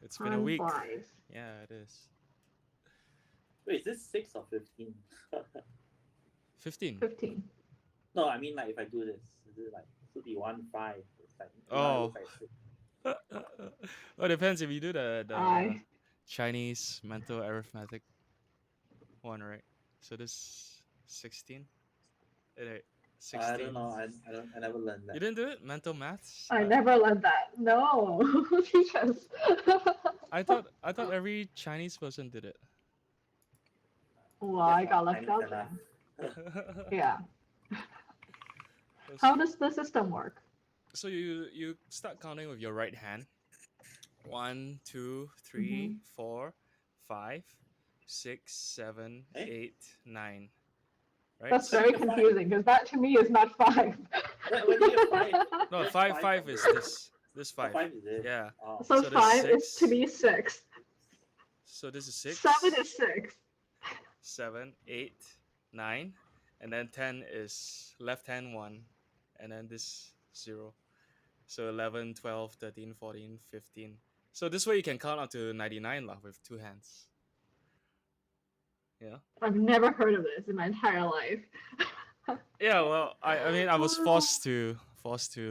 It's been a Time week. flies. Yeah, it is. Wait, is this 6 or 15? 15. 15. No, I mean like if I do this, is it like should be 1 5? It's like now it Oh. looks like 6. Well, it depends if you do the I Chinese mental arithmetic one, right? So this 16. It I don't 16. know. I never learned You that. didn't do it? Mental maths? I never learned that. No. Teach us. I thought every Chinese person did it. Well, Guess I not got left Chinese out enough. then. Yeah. That's How does funny. the system work? So you start counting with your right hand. One, two, three, Hmm. 4, 5, 6, 7, Eh? 8, 9. Right? That's When do you very get 5? confusing because that to me is not five. When do you get 5? No, Where's five 5 five from? is this. This Oh, 5. 5 is it? Yeah. Oh. So So this five is to 6. me six. So this is Seven 6, is six. 7, 8, 9, and then 10 is left hand 1, and then this 0. So 11, 12, 13, 14, 15. So this way you can count up to 99 lah with two hands. Yeah. I've never heard of this in my entire life. Yeah, well, I mean I was forced to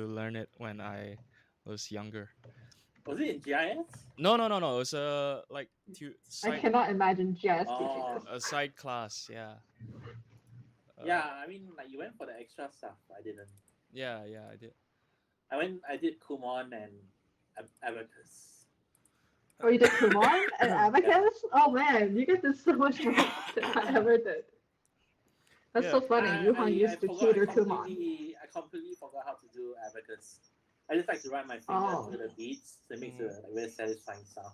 learn it when I was younger. Was it in GIS? No. It was like I side cannot imagine GIS teaching Oh. this. a side class, yeah. Yeah, Uh I mean like you went for the extra stuff. I didn't. yeah, I did. I did Kumon and Abacus. Oh, you did Kumon and Yeah. Abacus? Oh man, you guys did so much more than I ever did. That's Yeah. so funny. Yuhan I used to forgot. tutor Kumon. I completely forgot how to do Abacus. I just like to run my finger Oh. through the beads. So it makes a Mhm. like, very satisfying sound.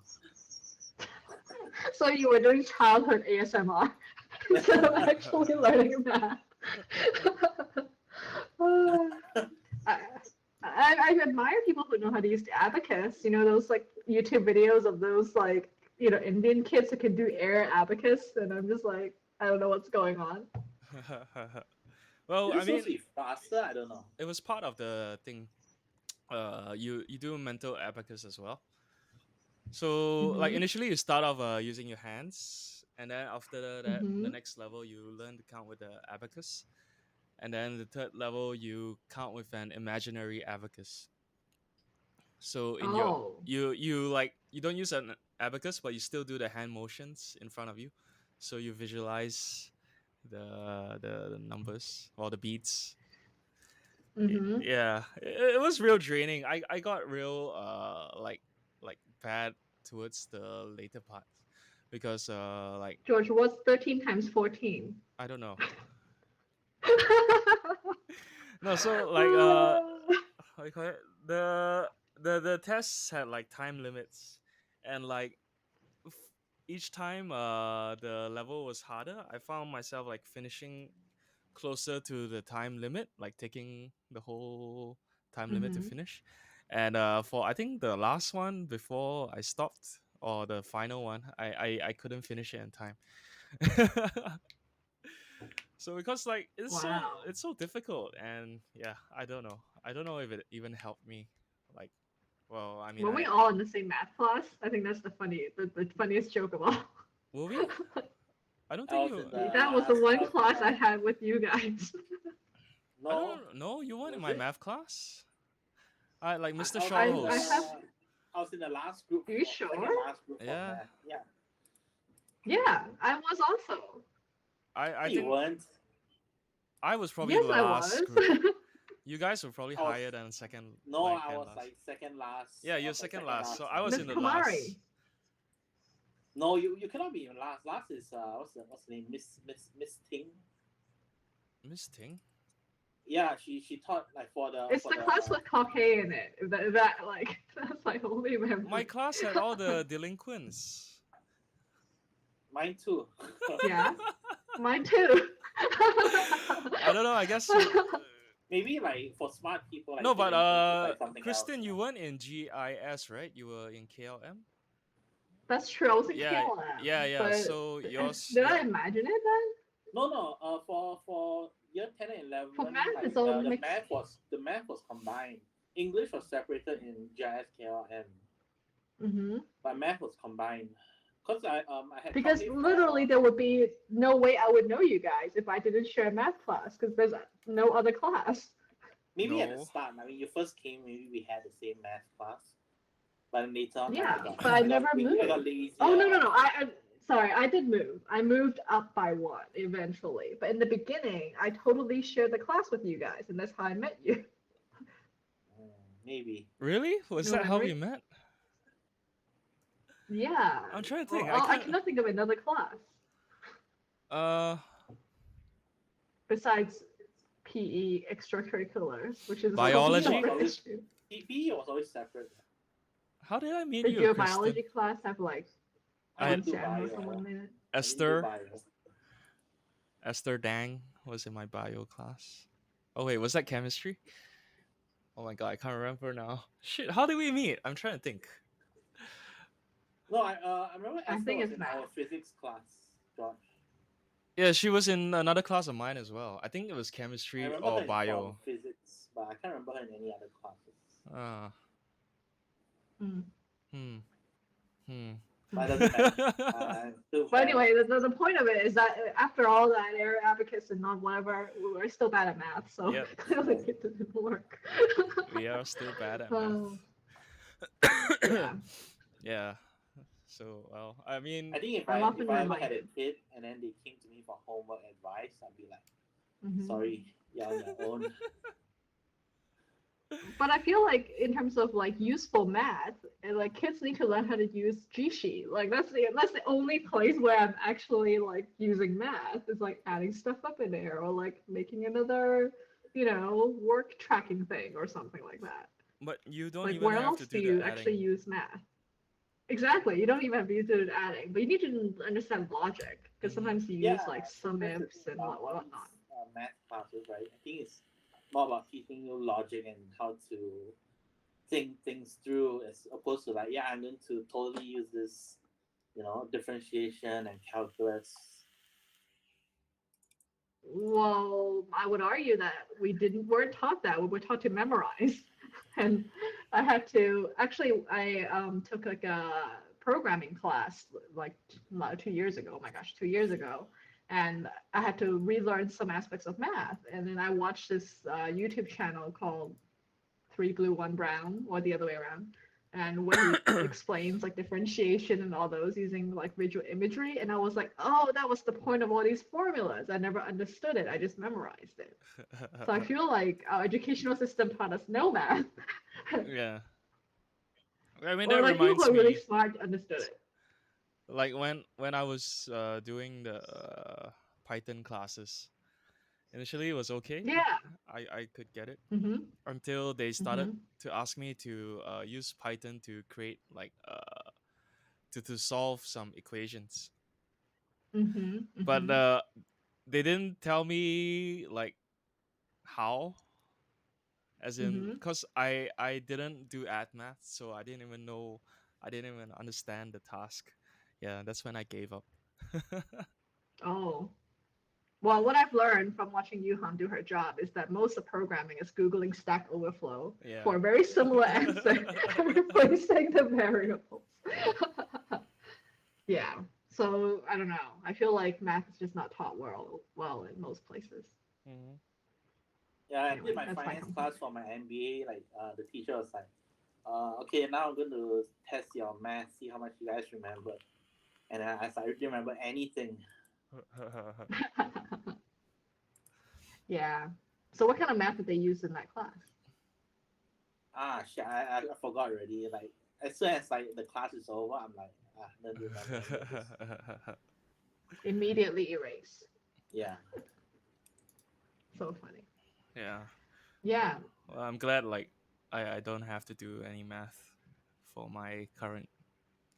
So you were doing childhood ASMR instead of actually learning math. I, I admire people who know how to use the abacus. You know those like YouTube videos of those like Indian kids who can do air abacus, and I'm just like I don't know what's going on. Well, Is it I supposed to mean, be faster? I don't know. it was part of the thing. You do mental abacus as well. So like Mhm. initially you start off using your hands, and then after that the Mhm. next level you learn to count with the abacus, and then the third level you count with an imaginary abacus. So in your Oh. you don't use an abacus, but you still do the hand motions in front of you, so you visualize the numbers or the beats. Mhm. Yeah, it was real draining. I got real like bad towards the later parts because like George, what's 13 times 14? I don't know. No, so like how you call it? The tests had like time limits, and like f- each time the level was harder, I found myself like finishing closer to the time limit, like taking the whole time limit to Mhm. finish. And for I think the last one before I stopped, or the final one, I couldn't finish it in time. So because like Wow. it's so difficult, and yeah, I don't know if it even helped me. Like, well, I mean, Were we I all in the same math class? I think that's the funniest joke of all. will we? I don't I think was you. in the That was the last. I one was in class I the had with you guys. I no. don't know. You weren't in Was my it? math class. I like Mr. I was Shaw in I the. have. hosts. I was in the last group Are you for sure? second last group for Yeah, math. Yeah. Yeah, I was also. I No, you think weren't. I was probably Yes, the I last was. group. You guys were probably I was. higher than second, No, like I and was last. like second last. Yeah, I you're was like second second last. So last. I was Miss in the Kumari. last. No, you cannot be in last. Last is what's the name? Miss Ting. Miss Ting. Yeah, she taught like It's for the class the. with Cockay in it. That like that's my only My memory. class had all the delinquents. Mine too. Yeah, mine too. I don't know. I guess you. Maybe like for smart people No, like but delinquents is like something else. Kristen, you weren't in GIS, right? You were in KLM. That's true. I was in Yeah, KLM, yeah. but So yours, did I your imagine it then? No. For year 10 and For 11, math, it's like all the mixed. math was combined. English was separated in GIS, KLM, Hmm. but math was combined. Cause I had taught Because it literally for there would be no way I would know you guys if I didn't share math class because there's no other class. maybe at the No. start. I mean, you first came, maybe we had the same math class, but then later on, Yeah, but I never I got moved. Oh lazier. no no no! Sorry, I did move. I moved up by one eventually, but in the beginning, I totally shared the class with you guys, and that's how I met you. Maybe. Really? Was that how we Remember? met? Yeah. I'm trying to Well, think. I I can't. cannot think of another class Uh, besides PE extracurriculars, which is a totally PE biology. was separate always issue. PE was always separate. How did I meet Did you, your Kristen? biology class have like I I one didn't do Samuel bio. someone in it? I didn't do Esther bio. Esther Dang was in my bio class. Oh wait, was that chemistry? Oh my god, I can't remember now. Shit, how did we meet? I'm trying to think. No, I remember I Esther think was it's in our math. physics class, George. Yeah, she was in another class of mine as well. I think it was I chemistry remember or her from bio. physics, but I can't remember her in any other classes. Uh, Mm. hmm, hmm. But it Mm. doesn't matter. I'm still But bad anyway, at the point of it is that after all that air advocates and not whatever, we were still bad at math, so Yep, clearly it didn't work. we are still bad at Oh, math. yeah, Yeah. So well, I mean, I think I'm if often I ever had a reminded. kid and then they came to me for homework advice, I'd be like, Hmm. sorry, you're on your own. But I feel like in terms of like useful math, and like kids need to learn how to use G-Sheet. Like that's the only place where I'm actually like using math is like adding stuff up in there or like making another, work tracking thing or something like that. but you don't Like even where have to else do do the you actually adding. use math? Exactly. You don't even have to use it in adding, but you need to understand logic because Mm-hmm. sometimes you use Yeah, like I think sum that's the ifs thing and about all whatnot. these math classes, right? I think it's more about teaching you logic and how to think things through as opposed to like, yeah, I'm going to totally use this, differentiation and calculus. Well, I would argue that weren't taught that. We were taught to memorize, and I had to actually I took like a programming class like 2 years ago. Oh my gosh, 2 years ago, and I had to relearn some aspects of math. And then I watched this YouTube channel called Three Blue, One Brown, or the other way around. And where he explains like differentiation and all those using like visual imagery. And I was like, oh, that was the point of all these formulas. I never understood it. I just memorized it. So I feel like our educational system taught us no math. Yeah. I mean Or that like people who reminds are really me, smart understood it. like when I was doing the Python classes. Initially, it was okay. Yeah. I could get it Mm-hmm. until they started Mm-hmm. to ask me to use Python to create like to solve some equations. Mm-hmm. But Mm-hmm. they didn't tell me like how, as in, Mm-hmm. because I didn't do add math, so I didn't even know, I didn't even understand the task. Yeah, that's when I gave up. Oh. Well, what I've learned from watching Yuhan do her job is that most of programming is Googling Stack Overflow Yeah. for a very similar answer and replacing the variables. Yeah. So I don't know. I feel like math is just not taught well in most places. Mhm. Yeah, I did Anyway, my that's my finance complaint. class for my MBA. Like, the teacher was like, okay, now I'm going to test your math, see how much you guys remember. And I didn't remember anything. Yeah. So what kind of math did they use in that class? Shit, I forgot already. Like, as soon as like the class is over, I'm like, I don't remember any of this. Immediately erase. Yeah. So funny. Yeah. Yeah. Well, I'm glad like I don't have to do any math for my current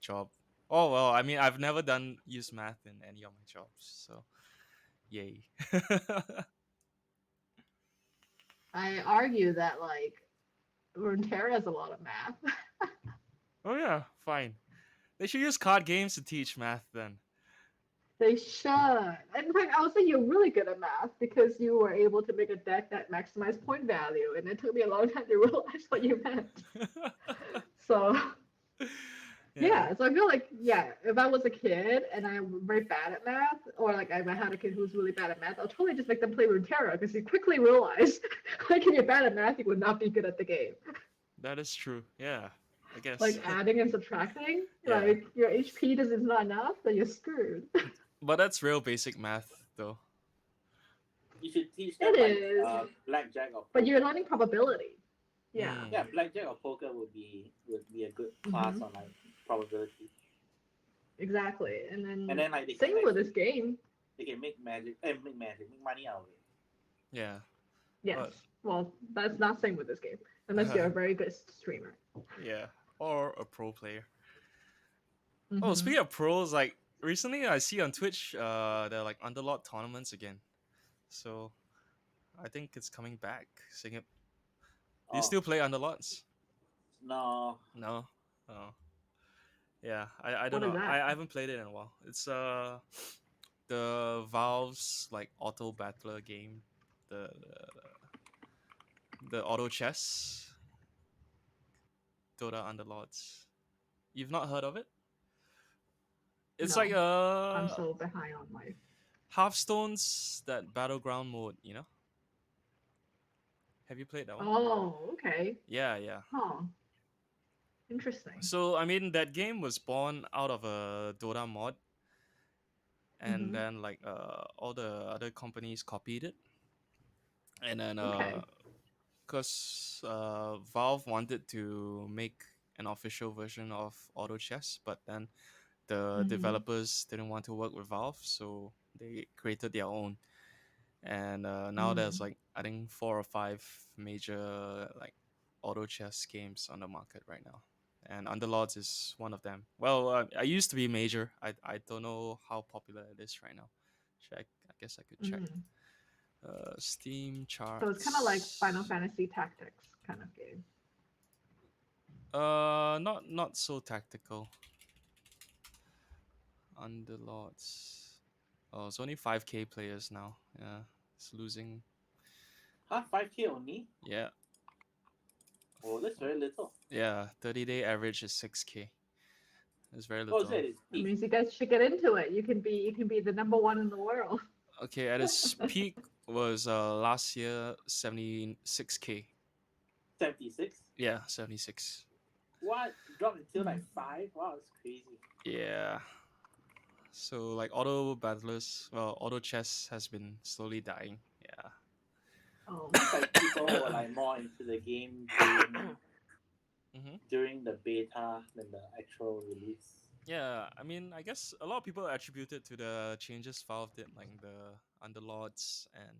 job. Oh well, I mean I've never done use math in any of my jobs, so yay. I argue that like runeterra has a lot of math. Oh yeah, fine. They should use card games to teach math then. They should. In fact, I would say you're really good at math because you were able to make a deck that maximized point value, and it took me a long time to realize what you meant. So Yeah. yeah, so I feel like yeah, if I was a kid and I'm very bad at math, or like if I had a kid who's really bad at math, I'll totally just make them play runeterra because you quickly realize like if you're bad at math, you would not be good at the game. That is true. Yeah. I guess. Like adding and subtracting, Yeah. like your HP does is not enough, then you're screwed. But that's real basic math though. You should teach them It like is, blackjack or but you're poker. learning probability. Yeah. Yeah, Mm. blackjack or poker would be a good class Hmm. on like probability. Exactly. And And then then like they can same with this actually game. they can make money out of it. Yeah. Yes. But Well, that's not same with this game, unless you're a very good streamer. yeah. Or a pro player. Oh, Hmm. speaking of pros, like recently I see on Twitch, there are like underlord tournaments again. So I think it's coming back. Sing it. Do you Oh still play underlords? no, No. Oh. Yeah. I don't What is know. that? I haven't played it in a while. It's the Valve's like auto battler game. The auto chess. Dota Underlords. You've not heard of it? It's like No, I'm so behind on life. Hearthstone's that battleground mode, you know? Have you played that one? Oh, okay. Yeah, yeah. Huh. Interesting. So I mean that game was born out of a Dota mod, and Hmm. then like all the other companies copied it, and then Okay. because Valve wanted to make an official version of auto chess, but then the Hmm. developers didn't want to work with Valve, so they created their own. And now there's Mm. like I think 4 or 5 major like auto chess games on the market right now, and Underlords is one of them. Well, I used to be major. I don't know how popular it is right now. Check. I guess I could check. Mm. Steam So it's kind of like Final charts. Fantasy Tactics kind of game. Not so tactical. Underlords. Oh, it's only 5K players now. Yeah, it's losing. huh? 5K only? Yeah, Oh, that's very little. yeah. 30-day average is 6K. It's very Oh, is little. that its That peak? means you guys should get into it. You can be the number one in the world. Okay, at its peak was last year 76K. 76. Yeah, 76. What dropped until Mm. like 5? Wow, that's crazy. Yeah. So like auto battlers, well, auto chess has been slowly dying. Oh. Seems like people were Yeah. like more into the game Hmm. during the beta than the actual release. Yeah, I mean, I guess a lot of people attribute it to the changes Valve did, like the underlords and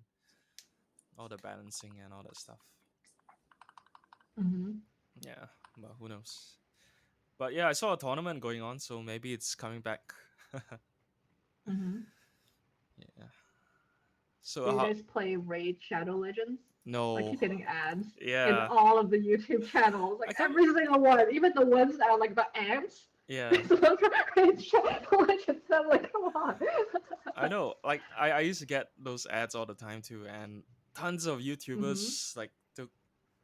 all the balancing and all that stuff. Hmm. Yeah, but who knows? But yeah, I saw a tournament going on, so maybe it's coming back. Hmm. Yeah. So Do you how? guys play Raid Shadow Legends? I No. keep getting ads in Yeah. all of the YouTube channels, I like can't. every single one, even the ones that are like the ants. Yeah. It's like Raid Shadow Legends. I'm like, come on. I know. Like I used to get those ads all the time too, and tons of Hmm. YouTubers like took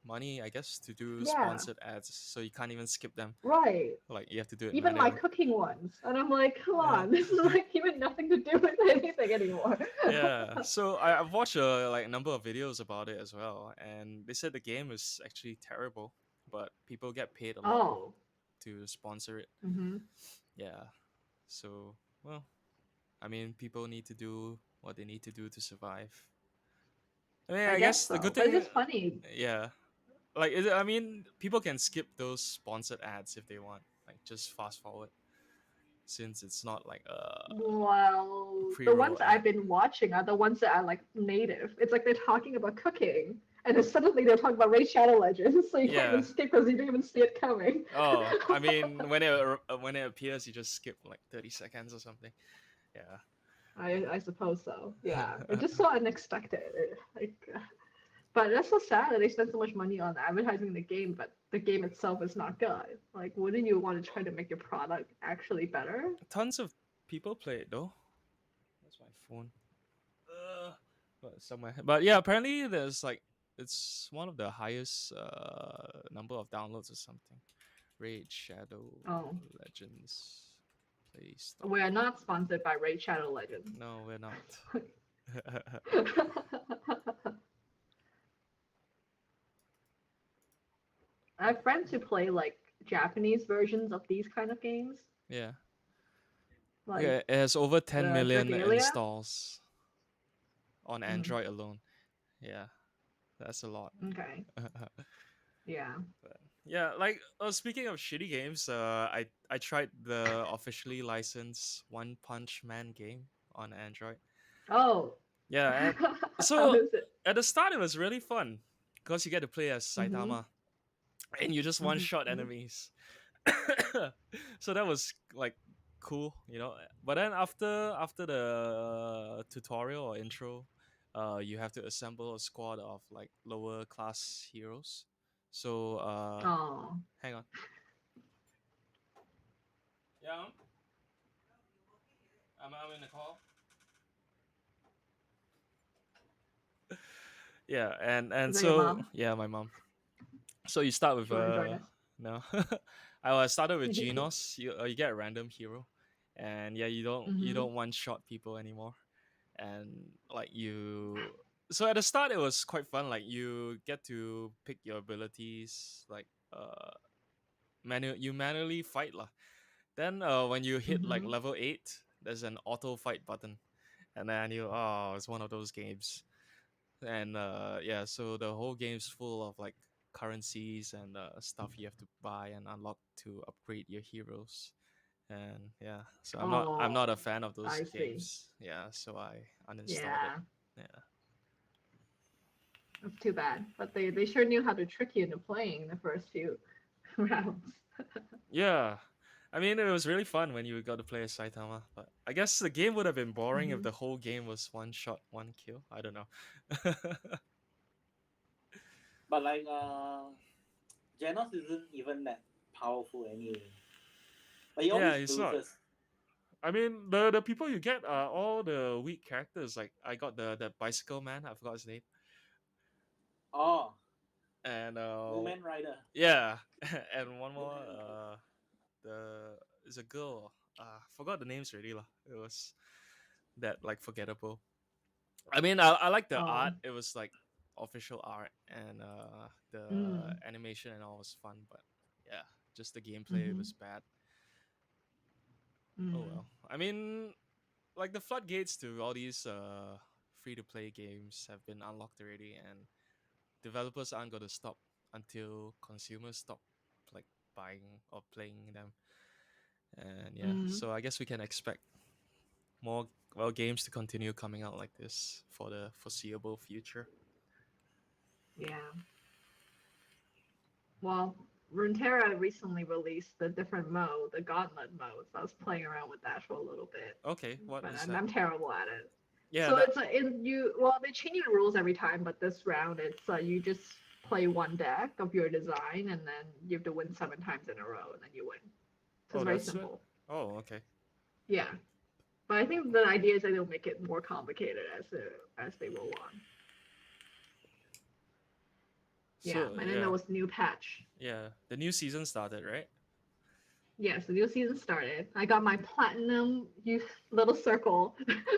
money, I guess, to do Yeah, sponsored ads, so you can't even skip them. right. Like you have to do it Even my manually. cooking ones, and I'm like, come Yeah. on, this is like even nothing to do with anything anymore. Yeah. So I've watched like a number of videos about it as well, and they said the game is actually terrible, but people get paid a lot Oh. to sponsor it. Hmm. Yeah. So well, I mean, people need to do what they need to do to survive. I mean, I I guess guess the good so, but it's thing, just funny. yeah, like is it, I mean, people can skip those sponsored ads if they want, like just fast forward, since it's not like a Well, the pre-roll ones I've ad. been watching are the ones that are like native. It's like they're talking about cooking, and then suddenly they're talking about Raid Shadow Legends, so you can't even Yeah. skip because you don't even see it coming. Oh, I mean, when it appears, you just skip like 30 seconds or something. Yeah. I suppose so. Yeah, it's just so unexpected. Like, but that's so sad that they spend so much money on advertising the game, but the game itself is not good. Like, wouldn't you want to try to make your product actually better? Tons of people play it though. phone. Somewhere. But yeah, apparently there's like it's one of the highest number of downloads or something. Raid Shadow Oh, Legends Play we Store. are not sponsored by Raid Shadow Legends. No, we're not. I have friends who play like Japanese versions of these kind of games, Yeah. like Yeah, it has over 10 million Dragalia. installs on Mm, Android alone. Yeah, that's a lot. okay, yeah. But yeah, like speaking of shitty games, I tried the officially licensed One Punch Man game on Android. Oh, Yeah, and how so is it? at the start it was really fun because you get to play as Mm-hmm. Saitama and you just one shot Mm-hmm. enemies. So that was like cool, you know. But then after the tutorial or intro, you have to assemble a squad of like lower class heroes. So Oh. hang on. Yeah, I'm in the call. Yeah, and Is that your so mom? yeah, my mom. So you start with She want to join us? no, I started with Genos. You get a random hero, and yeah, you Mm-hmm. don't one shot people anymore, and like you. So at the start it was quite fun. Like you get to pick your abilities, like you manually fight lah. Then when you hit like Mm-hmm. level 8, there's an auto fight button, and then you it's one of those games. And yeah, so the whole game's full of like currencies and stuff you have to buy and unlock to upgrade your heroes. And yeah, so I'm not a Oh, fan of those I see. games. Yeah, so I uninstalled it. Yeah, Yeah. that's too bad. But they sure knew how to trick you into playing the first few rounds. Yeah. I mean, it was really fun when you got to play as Saitama, but I guess the game would have been boring if Mm-hmm. the whole game was one shot, one kill. I don't know. But like Genos isn't even that powerful anyway. But he Yeah, always it's not. loses. I mean, the people you get are all the weak characters. Like I got the bicycle man, I forgot his name, Oh, and Woman Rider. yeah, and one more the is a girl. Forgot the names already lah. It was that like forgettable. I mean, I like the Oh. art. It was like official art, and the Mm. animation and all was fun. But yeah, just the gameplay Mm-hmm. was bad. Oh Mm. well. I mean, like the floodgates to all these free to play games have been unlocked already, and developers aren't going to stop until consumers stop like buying or playing them. And yeah, Mm. so I guess we can expect more well games to continue coming out like this for the foreseeable future. Yeah. Well, runeterra recently released the different mode, the gauntlet mode. So I was playing around with that for a little bit, Okay, what but is I'm, that? I'm terrible at it. Yeah, So that. it's in you. Well, they change the rules every time, but this round it's you just play one deck of your design, and then you have to win 7 times in a row, and then you win. So Oh, it's very that's it. simple. Oh, okay. Yeah, but I think the idea is that they'll make it more complicated as they roll on. Yeah, So and then there yeah, was new patch. yeah, the new season started, right? Yes, the new season started. I got my platinum little circle,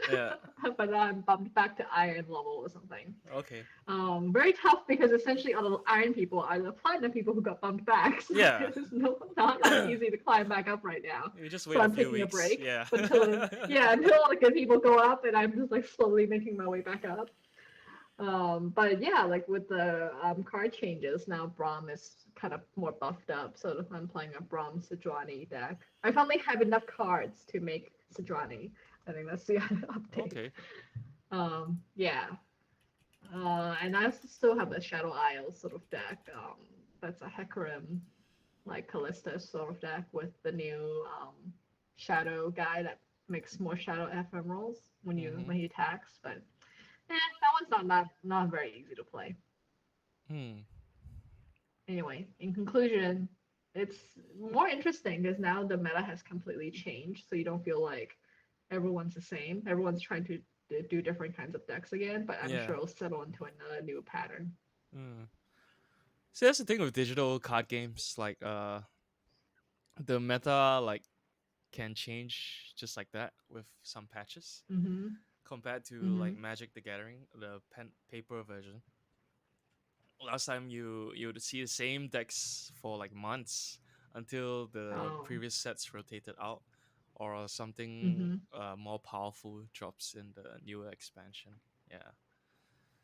Yeah. but now I'm bumped back to iron level or something. Okay. Very tough because essentially all the iron people are the platinum people who got bumped back. So Yeah. it's not that easy to climb back up right now. You just So wait a I'm few taking a weeks. break Yeah. until all the good people go up, and I'm just like slowly making my way back up. But yeah, like with the card changes, now Braum is kind of more buffed up. So I'm playing a Braum Sejuani deck. I finally have enough cards to make Sejuani. I think that's the update. Okay. Yeah. And I also still have a Shadow Isle sort of deck. That's a Hecarim, like Callista sort of deck with the new Shadow guy that makes more Shadow FM rolls Mm-hmm. when he attacks. But that one's not very easy to play. Hmm. Anyway, in conclusion, it's more interesting because now the meta has completely changed, so you don't feel like everyone's the same. Everyone's trying to do different kinds of decks again, but I'm Yeah. sure it'll settle into another new pattern. Mm. See, that's the thing with digital card games. Like, the meta can change just like that with some patches Mhm. compared to like Mhm. Magic the Gathering, the pen paper version. Last time you would see the same decks for like months until the Oh. previous sets rotated out or something Mhm. more powerful drops in the newer expansion. Yeah.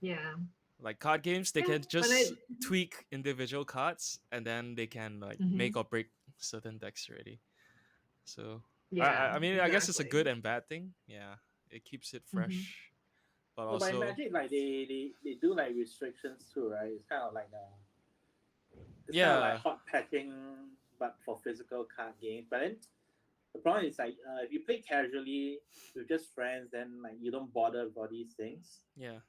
Yeah. Like card games, they Yeah. can But just tweak individual cards and then they can like make Mhm. or break certain decks already. So Yeah. I mean I guess it's a Exactly. good and bad thing. Yeah, it keeps it Mhm. fresh, but Well, by also Magic, like they do like restrictions too, right? It's kind of like yeah, hot patching, but for physical card games. But then the problem is like if you play casually with just friends, then like you don't bother with all these things. yeah,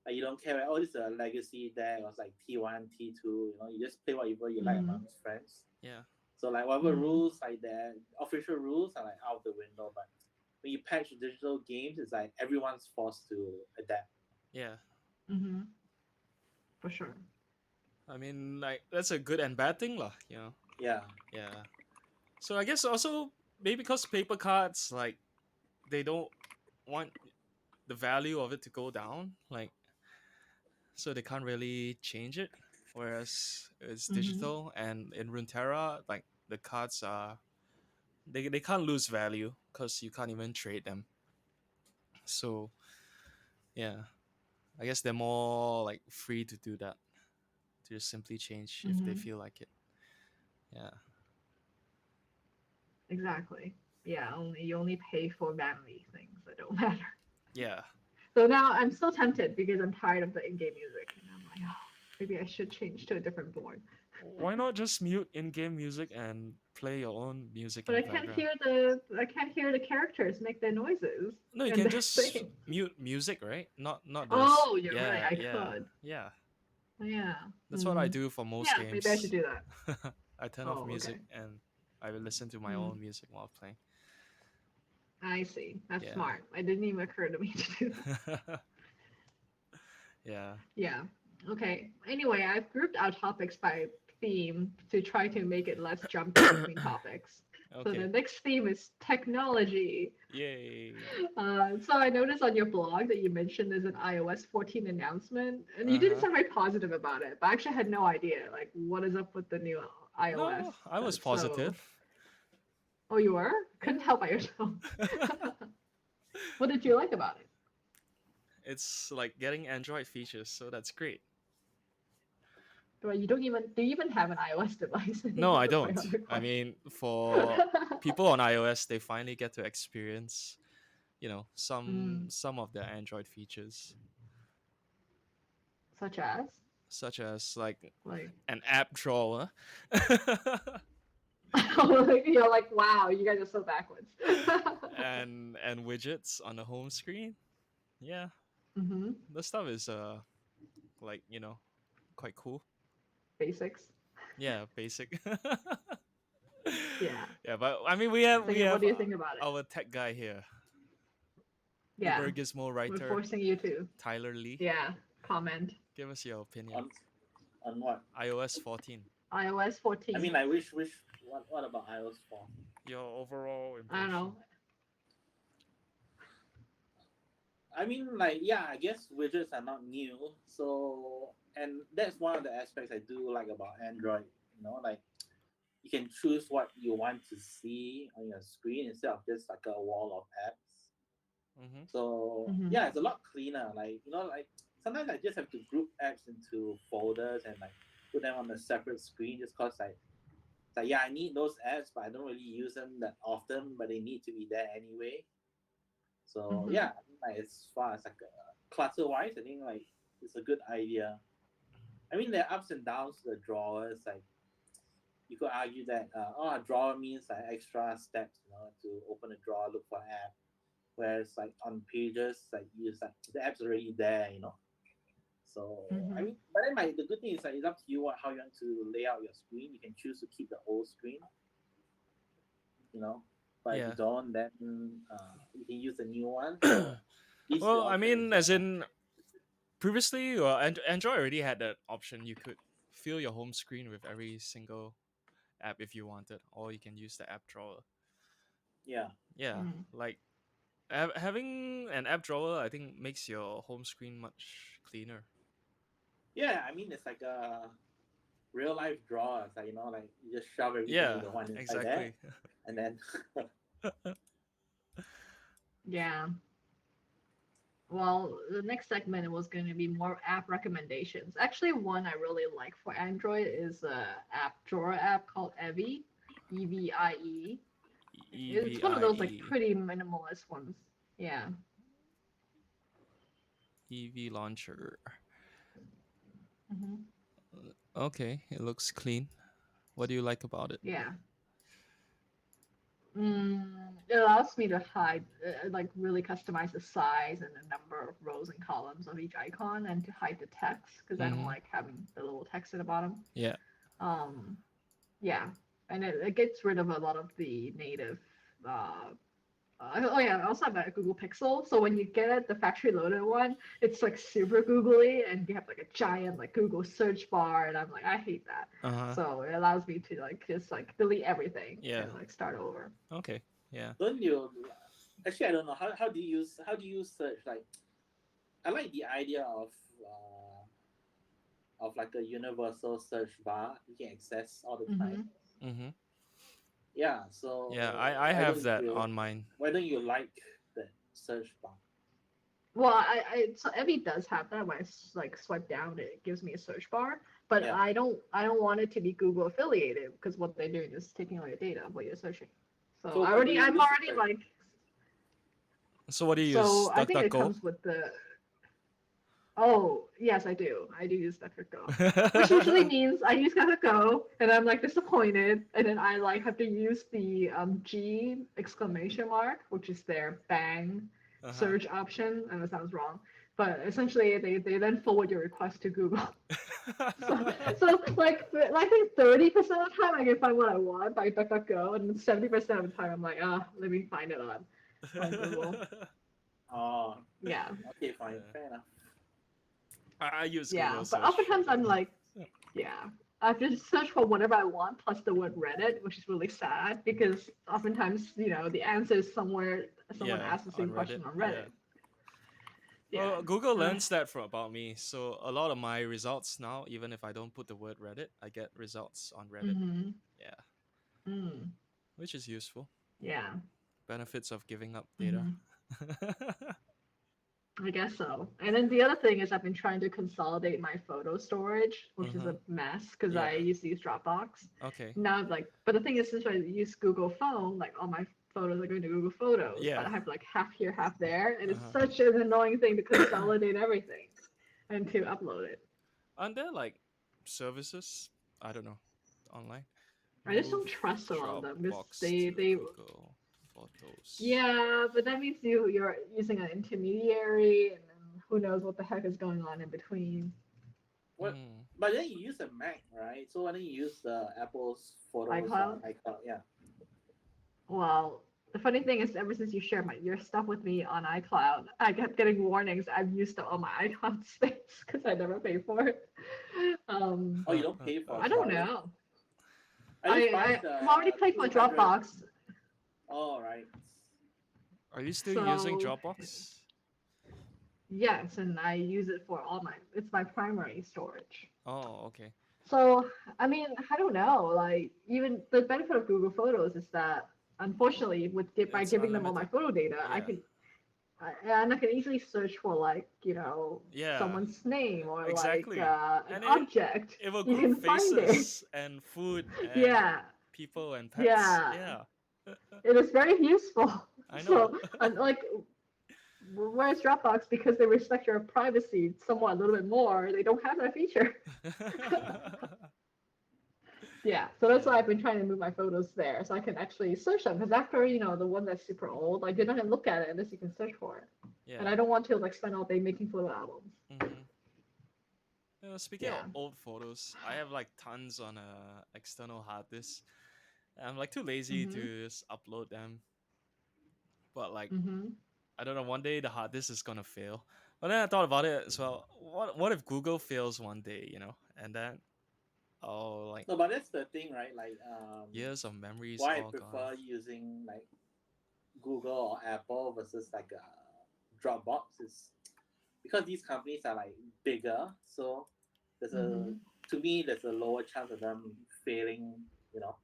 Like you don't care. Like, oh, this is a legacy deck. Or it's like T1, T2. You know, you just play whatever you like Mhm. amongst friends. yeah, So like whatever Mhm. rules like the official rules are like out the window. But when you patch digital games, it's like everyone's forced to adapt. yeah. Mhm. For sure. I mean like that's a good and bad thing lah, you know. Yeah. Yeah. So I guess also maybe because paper cards like they don't want the value of it to go down, like so they can't really change it. Whereas it's Mhm. digital and in Runeterra, like the cards are they can't lose value because you can't even trade them. So yeah, I guess they're more like free to do that, to just simply change if they Mhm. feel like it. Yeah, Exactly. Yeah. Only you only pay for vanity things that don't matter. yeah. So now I'm still tempted because I'm tired of the in-game music, and I'm like, oh, maybe I should change to a different board. Why not just mute in-game music and play your own music But in the background? I can't hear the characters make their noises No, you and can their just thing. mute music, right? Not this. Oh, you're right. Yeah, I yeah, could. yeah. Yeah. That's what I Hmm. do for most Yeah. Maybe I should games. do that. I turn off Oh, okay. music and I will listen to my Hmm. own music while playing. I see. That's Yeah. smart. I didn't even occur to me to do that. Yeah. Yeah. Okay. Anyway, I've grouped our topics by theme to try to make it less jumpy between topics. So the Okay. next theme is technology. Yay. So I noticed on your blog that you mentioned there's an iOS 14 announcement, and you didn't Uh-huh. sound very positive about it. But I actually had no idea, like, what is up with the new iOS No, I was that's so. positive. Oh, you were? Couldn't Yeah. help by yourself. What did you like about it? It's like getting Android features, so that's great. Well, you don't even do you even have an iOS device No, anymore? I That's my don't. other I question. mean, for people on iOS, they finally get to experience, Mm, some of the Android features, such as such as like like an app drawer. you're like, wow, you guys are so backwards. and widgets on the home screen. Yeah, Hmm. the stuff is like quite cool. Basics. Yeah, basic. Yeah. Yeah, but I mean So we yeah, what have do you think about it? our tech guy here, Yeah, Uber Gizmo we're writer forcing you to. Tyler Lee. Yeah, comment. Give us your opinion. On on what? iOS 14. iOS I 14. mean, I wish what about iOS 4? Your overall I don't know. impression. I mean, like, yeah, I guess widgets are not new. So, and that's one of the aspects I do like about Android. Like you can choose what you want to see on your screen instead of just like a wall of apps. Mm-hmm. So Hmm. yeah, it's a lot cleaner. Like like sometimes I just have to group apps into folders and like put them on a separate screen just cause like yeah, I need those apps, but I don't really use them that often. But they need to be there anyway. So Hmm. yeah, I mean, like as far as like clutter wise, I think like it's a good idea. I mean, there are ups and downs to the drawers. Like you could argue that a drawer means like extra steps, to open a drawer, look for an app. Whereas like on pages, like you like the app's already there. So I Hmm. mean, but then like the good thing is like it's up to you how you want to lay out your screen. You can choose to keep the old screen, you know. But if you Yeah. don't, then you can use the new one. So These the Well, I alternatives. mean, as in previously, Android already had that option. You could fill your home screen with every single app if you wanted, or you can use the app drawer. Yeah. Yeah, Mm. like having an app drawer, I think makes your home screen much cleaner. Yeah, I mean it's like a real life draw. It's like like you just shove everything you Yeah, don't want inside there, exactly. and then Yeah. Well, the next segment was going to be more app recommendations. Actually, one I really like for Android is a app drawer app called Evie, Evie. E V It's one of I those like E pretty minimalist ones. Yeah. EV launcher. Hmm. Okay, it looks clean. What do you like about it? Yeah. It allows me to hide, like really customize the size and the number of rows and columns of each icon, and to hide the text because I don't Mm-hmm. like having the little text at the bottom. Yeah. Um, yeah, and it gets rid of a lot of the native. Uh, oh yeah, I also have a Google Pixel. So when you get it, the factory loaded one, it's like super googly, and you have like a giant like Google search bar, and I'm like, I hate that. Uh huh. So it allows me to like just like delete everything Yeah. and like start over. Okay. Yeah. don't you? Actually, I don't know how do you search? Like, I like the idea of like a universal search bar you can access all the time. Hmm. Mm-hmm. Yeah. Yeah. So I have that on mine. why don't you like that search bar? Well, so Evie does have that. When I like swipe down, it gives me a search bar. But Yeah. I don't want it to be Google affiliated because what they're doing is taking all your data of what you're searching. So So what do you I'm use to already search? like, So what do you use? so I think it DuckDuckGo. comes with the. Oh yes, I do. I do use DuckDuckGo, which usually means I use DuckDuckGo and I'm like disappointed, and then I like have to use the G exclamation mark, which is their bang Uh search option. And that sounds wrong, but essentially they then forward your request to Google. So, huh. like I think 30% of the time I can find what I want by DuckDuckGo, and 70% of the time I'm like, let me find it on Google. Oh, Yeah, okay, fine, Yeah. fair enough. I use yeah. Google But search oftentimes I'm mainly. like, yeah, I have to search for whatever I want plus the word Reddit, which is really sad because oftentimes the answer is somewhere someone Yeah, asked the on same Reddit. question on Yeah. Reddit. Yeah. Well, Google Uh, learns that from about me. So a lot of my results now, even if I don't put the word Reddit, I get results on Reddit. mm-hmm. Yeah, Mm, which is useful. yeah. Benefits of giving up data. Mm-hmm. I guess so. And then the other thing is I've been trying to consolidate my photo storage, which is Mm-hmm. a mess because Yeah. I used to use Dropbox. Okay. Now, like, but the thing is, since I use Google Phone, like all my photos are going to Google Photos, but Yeah. I have like half here, half there, and it's Uh-huh. such an annoying thing to consolidate everything and to upload it. Aren't there like services? I don't know. Online. I just Move don't trust a lot of them because Dropbox to they Google Photos. yeah, but that means you're using an intermediary, and then who knows what the heck is going on in between. What? Hmm. But then you use a Mac, right? So why don't you use the Apple's Photos iCloud. iCloud? Yeah. Well, the funny thing is, ever since you shared your stuff with me on iCloud, I kept getting warnings I've used up all my iCloud space because I never pay for it. Oh, you don't pay for I don't storage. know. I just buy I'm already the paid for 200. Dropbox, Oh, right. Are you still using so Dropbox? yes, and I use it for all my. It's my primary storage. Oh, okay. So I mean, I don't know. Like even the benefit of Google Photos is that unfortunately, by It's giving them all my unlimited. photo data, Yeah. and I can easily search for like Yeah. someone's name or like Exactly. an And object. it will You group can find it. faces and food and Yeah, people and pets. yeah. Yeah. It is very useful. I know. So and like whereas Dropbox, because they respect your privacy somewhat a little bit more, they don't have that feature. Yeah, so that's why Yeah. I've been trying to move my photos there so I can actually search them. Because after, the one that's super old, I didn't even look at it unless you can search for it. And Yeah. I don't want to like spend all day making photo albums. Hmm. Speaking of Yeah. old photos, I have like tons on a external hard disk. I'm like too lazy Mhm. to just upload them. But like Mhm. I don't know. One day the hard disk is gonna fail. But then I thought about it as well. What if Google fails one day? And then oh, like No, but that's the thing, right? Like, years of memories why I all gone. prefer using like Google or Apple versus like a Dropbox is because these companies are like bigger, so there's a Mhm. to me there's a lower chance of them failing, you know,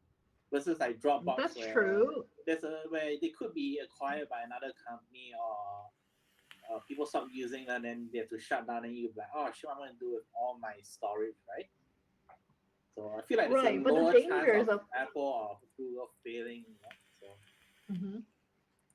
versus like Dropbox That's where true. where they could be acquired by another company or people stop using them, then they have to shut down, and you be like, oh shit, what am I gonna do with all my storage, right? So I feel like there's a Right, but the lower chance dangers of of Apple or Google failing, you know. So mhm.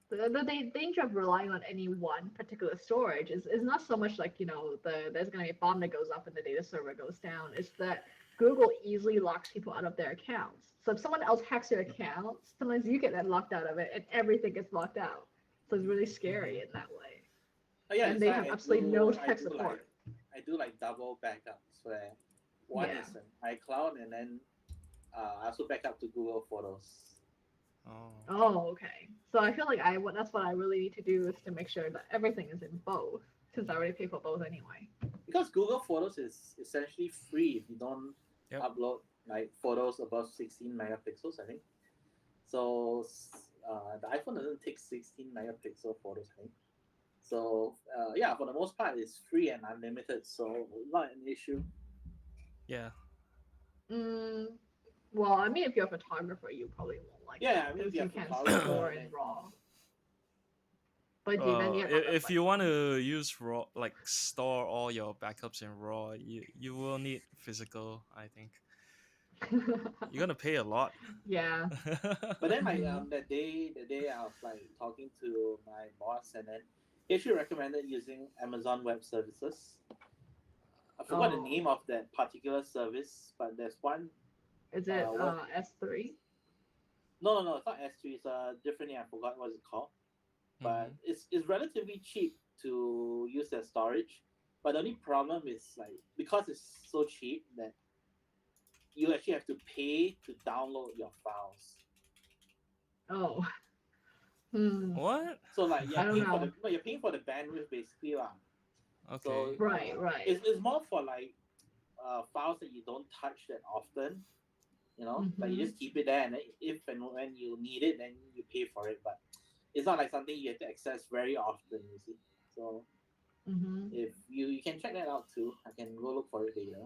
The danger of relying on any one particular storage is not so much like, there's going to be a bomb that goes up and the data server goes down. It's that Google easily locks people out of their accounts. So if someone else hacks your account, sometimes you get that locked out of it and everything gets locked out. So it's really Hmm. scary in that way. oh yeah, And that's they why have absolutely no tech support. I do like double backups where one Yeah. is an iCloud and then I also back up to Google Photos. Oh. Oh, okay. So I feel like that's what I really need to do is to make sure that everything is in both, since I already pay for both anyway. Because Google Photos is essentially free if you don't Yep. upload like photos above 16 megapixels, I think. So the iPhone doesn't take 16 megapixel photos, I think. So yeah, for the most part, it's free and unlimited, so not an issue. Yeah. Mm, well, I mean, if you're a photographer, you probably won't like Yeah, that I mean, if because you're you a can't photographer, store in then RAW. But then you have other If like, you want to use raw, like store all your backups in raw, you will need physical. I think you're gonna pay a lot. yeah. but then like Hmm. the day I was like talking to my boss, and then he actually recommended using Amazon Web Services. I forgot the Oh, name of that particular service, but there's one. is it What? S3? No, it's not S3. It's a different name. I forgot what it's called. But Hmm. it's relatively cheap to use their storage. But the only problem is like because it's so cheap that you actually have to pay to download your files. Oh, hmm. What? So like I don't know. you're paying for the bandwidth basically lah. So Okay. Right, right. it's more for like files that you don't touch that often. You know, like you Hmm. just keep it there, and then if and when you need it, then you pay for it. But it's not like something you have to access very often. You see, so Hmm. if you can check that out too. I can go look for it later.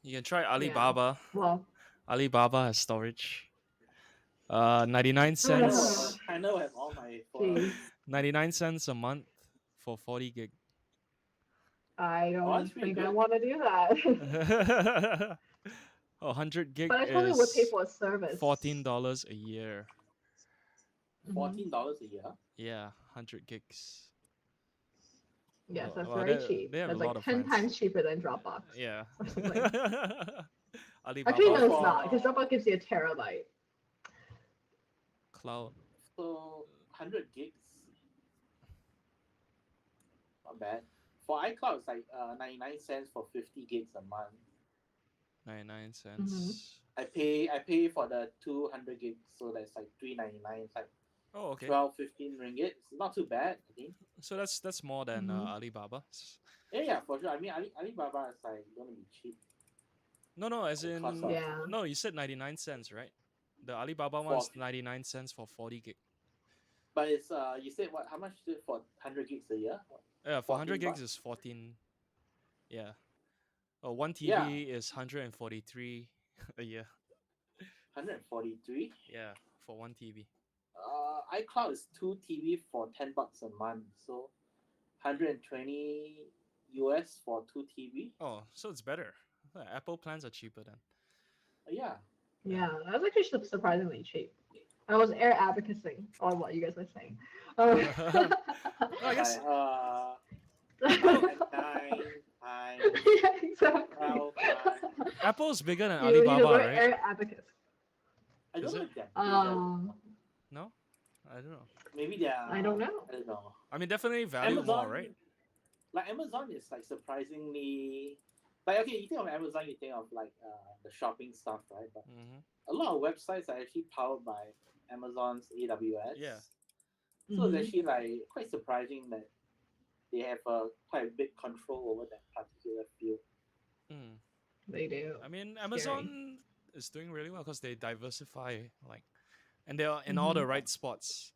You can try Yeah. Alibaba. Well, Alibaba has storage. 99 cents. I know I have all my geez, photos. 99 cents a month for 40 gig. I Oh, don't that's pretty think I good. want to do that. 100 gig But I probably would pay is for a service. $14 a year. Hmm. $14 a year. Yeah, 100 gigs. Yes, that's Well, very cheap. they have a That's lot like of 10 plans. times cheaper than Dropbox Yeah. or something. Actually, Alibaba So no, it's not, because for Dropbox gives you a terabyte. Cloud. 100 gigs, not bad. For iCloud, it's like 99 cents for 50 gigs a month. 99 Hmm. cents. I pay for the 200 gigs, so that's like 3.99. It's like Oh, okay. 12, 15 ringgit. It's not too bad, I think. So that's more than Hmm. Alibaba's. Yeah, yeah, for sure. I mean, Alibaba is like gonna be cheap No, as because in of Yeah. no, you said 99 cents, right? The Alibaba for. one's 99 cents for 40 gig. But it's you said what? How much is it for 100 gigs a year? What, Yeah, for 100 14 gigs is bucks? 14. Yeah. Oh, 1 Yeah, TB is 143 a year. 143. Yeah, for 1 TB. iCloud is 2 TB for $10 a month, so 120 US for 2 TB. Oh, so it's better. Apple plans are cheaper then. Yeah. Yeah. Yeah, that was actually surprisingly cheap. I was air advocating on what you guys were saying. No, I guess Nine Apple and nine times Yeah, exactly. 12 times. Apple's bigger than He's a Alibaba, very right? air advocate. I Is don't know it? if they're bigger. Um, No? I don't know. Maybe they I are. don't know. I don't know. I mean, definitely value more, Amazon, right? like Amazon, is like surprisingly like okay. You think of Amazon, you think of like the shopping stuff, right? But Hmm. a lot of websites are actually powered by Amazon's Yeah. AWS. So it's Mhm. actually like quite surprising that they have a quite a big control over that particular field. Mm. They do. I mean, Scary. Amazon is doing really well because they diversify, like, and they're in all the Mhm. right spots.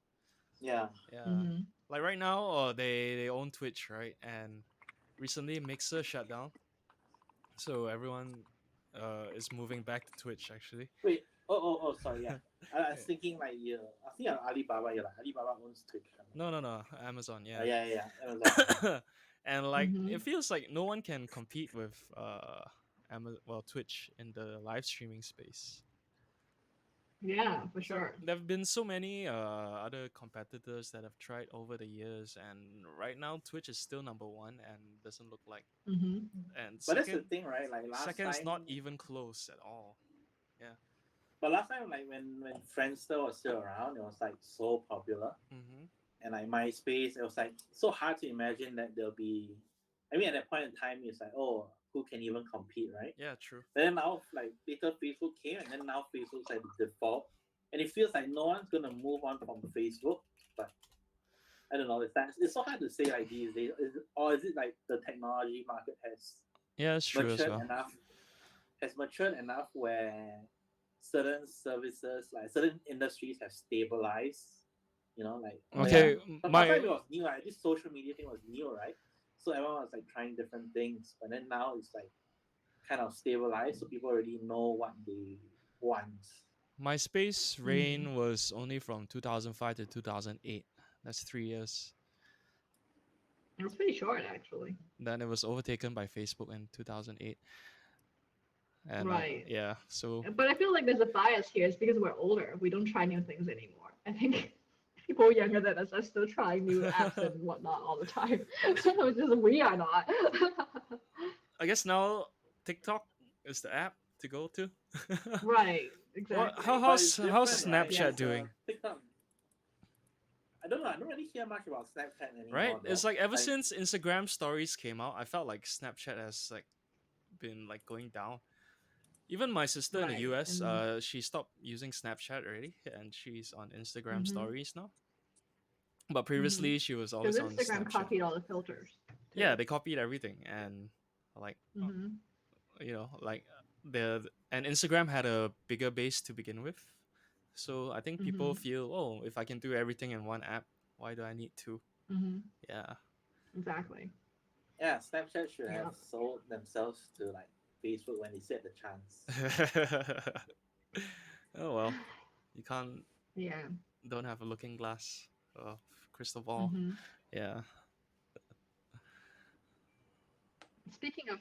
Yeah. Yeah, Mhm. like right now, they own Twitch, right? And recently, Mixer shut down, so everyone is moving back to Twitch. Actually, Wait. Oh. Sorry. Yeah. I was thinking like yeah. I think Alibaba. Yeah. Like Alibaba owns Twitch. no, no, no, Amazon, yeah. Yeah. Amazon. And like it Mhm. feels like no one can compete with Twitch in the live streaming space. Yeah, for So sure. there have been so many other competitors that have tried over the years, and right now Twitch is still number one and doesn't look like. Mhm. And But that's the thing, right? Like last second's not time, even close at all. Yeah. like when Friendster was still around, it was like so popular, Mm-hmm. and like MySpace, it was like so hard to imagine that there'll be. I mean, at that point in time, it's like, oh, who can even compete, right? Yeah, true. But then now, like later Facebook came, and then now Facebook's like the default, and it feels like no one's gonna move on from Facebook. But I don't know. It's so hard to say like these days. Or is it like the technology market Yeah, it's true as matured well. enough has matured enough where certain services, like certain industries, have stabilized. You know, like oh yeah, Okay, but last my time it was new, right? This social media thing was new, right? So everyone was like trying different things, but then now it's like kind of stabilized, so people already know what they want. MySpace Mhm. reign was only from 2005 to 2008. That's 3 years. It was pretty short, actually. Then it was overtaken by Facebook in 2008. And Right. yeah, so But I feel like there's a bias here. It's because we're older. We don't try new things anymore. I think people younger than us are still trying new apps and whatnot all the time. It's just we are not. I guess now TikTok is the app to go to. Right. Well, Exactly. But it's how's different, right? Yeah. Snapchat Because doing? TikTok, I don't know. I don't really hear much about Snapchat Right? anymore, It's though. like ever Like, since Instagram stories came out, I felt like Snapchat has like been like going down. Even my sister in the Right. US, And she stopped using Snapchat already, and she's on Instagram mhm. stories now. But Mhm. previously, she was Because always on Instagram Snapchat. copied all the filters Yeah, too. they copied everything, and like Mhm. like and Instagram had a bigger base to begin with, so I think people Mhm. feel, oh, if I can do everything in one app, why do I need two? Mhm. Yeah. Exactly. yeah, Snapchat should have Yeah. sold themselves to like Facebook when they said the chance. Oh well, you can't Yeah. don't have a looking glass, crystal ball. Mhm. Yeah. Speaking of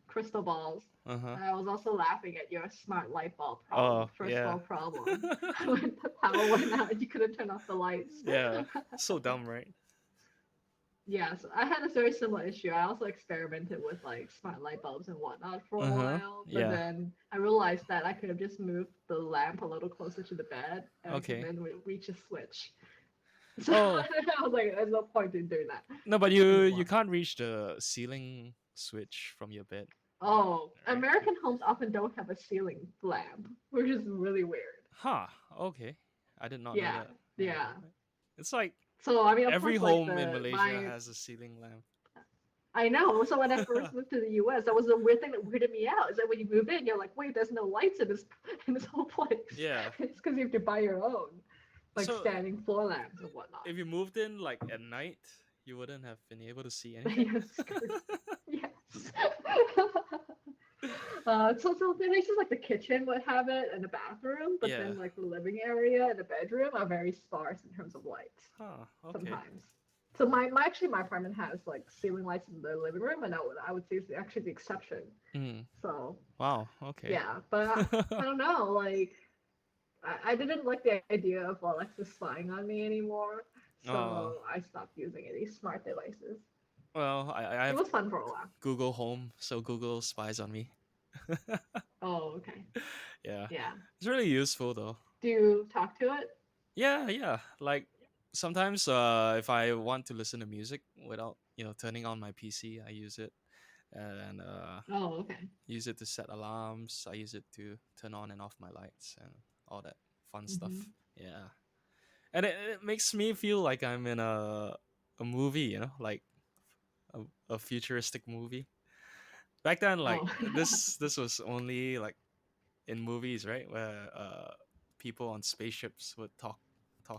crystal balls. Uh huh. I was also laughing at your smart light bulb problem, Oh first yeah. world problem. When the power went out and you couldn't turn off the lights. Yeah. So dumb, right? Yes, I had a very similar issue. I also experimented with like smart light bulbs and whatnot for a Uh huh. while, but Yeah. then I realized that I could have just moved the lamp a little closer to the bed and I could Okay. then reach a switch. So Oh I was like, there's no point in doing that no, but you anymore. can't reach the ceiling switch from your bed, Oh, right? American homes often don't have a ceiling lamp, which is really weird. Huh. Okay. I did not know Yeah, that. Yeah. yeah. It's like So I mean, of every course, like home in the Malaysia my has a ceiling lamp. I know. So when I first moved to the U.S., that was the weird thing that weirded me out. Is that when you move in, you're like, wait, there's no lights in this in this whole place. Yeah. It's because you have to buy your own, like So standing floor lamps and whatnot. if you moved in like at night, you wouldn't have been able to see anything. Yes, yes. So the places like the kitchen would have it and the bathroom, but Yeah. then like the living area and the bedroom are very sparse in terms of lights Huh. Okay. sometimes. So my apartment has like ceiling lights in the living room, and I would say it's actually the exception. Mm. So Wow. Okay. yeah, but I don't know, like I didn't like the idea of Alexa spying on me anymore, Oh. so I stopped using any smart devices. Well, I It have was fun for a while. Google Home, so Google spies on me. Oh, okay. Yeah. Yeah. It's really useful though. Do you talk to it? Yeah, yeah. Like sometimes if I want to listen to music without, turning on my PC, I use it, and Oh, okay. use it to set alarms. I use it to turn on and off my lights and all that fun Mm-hmm. stuff. Yeah. and it makes me feel like I'm in a movie, you know, like a futuristic movie. Back then, like Oh. this was only like in movies, right? Where people on spaceships would talk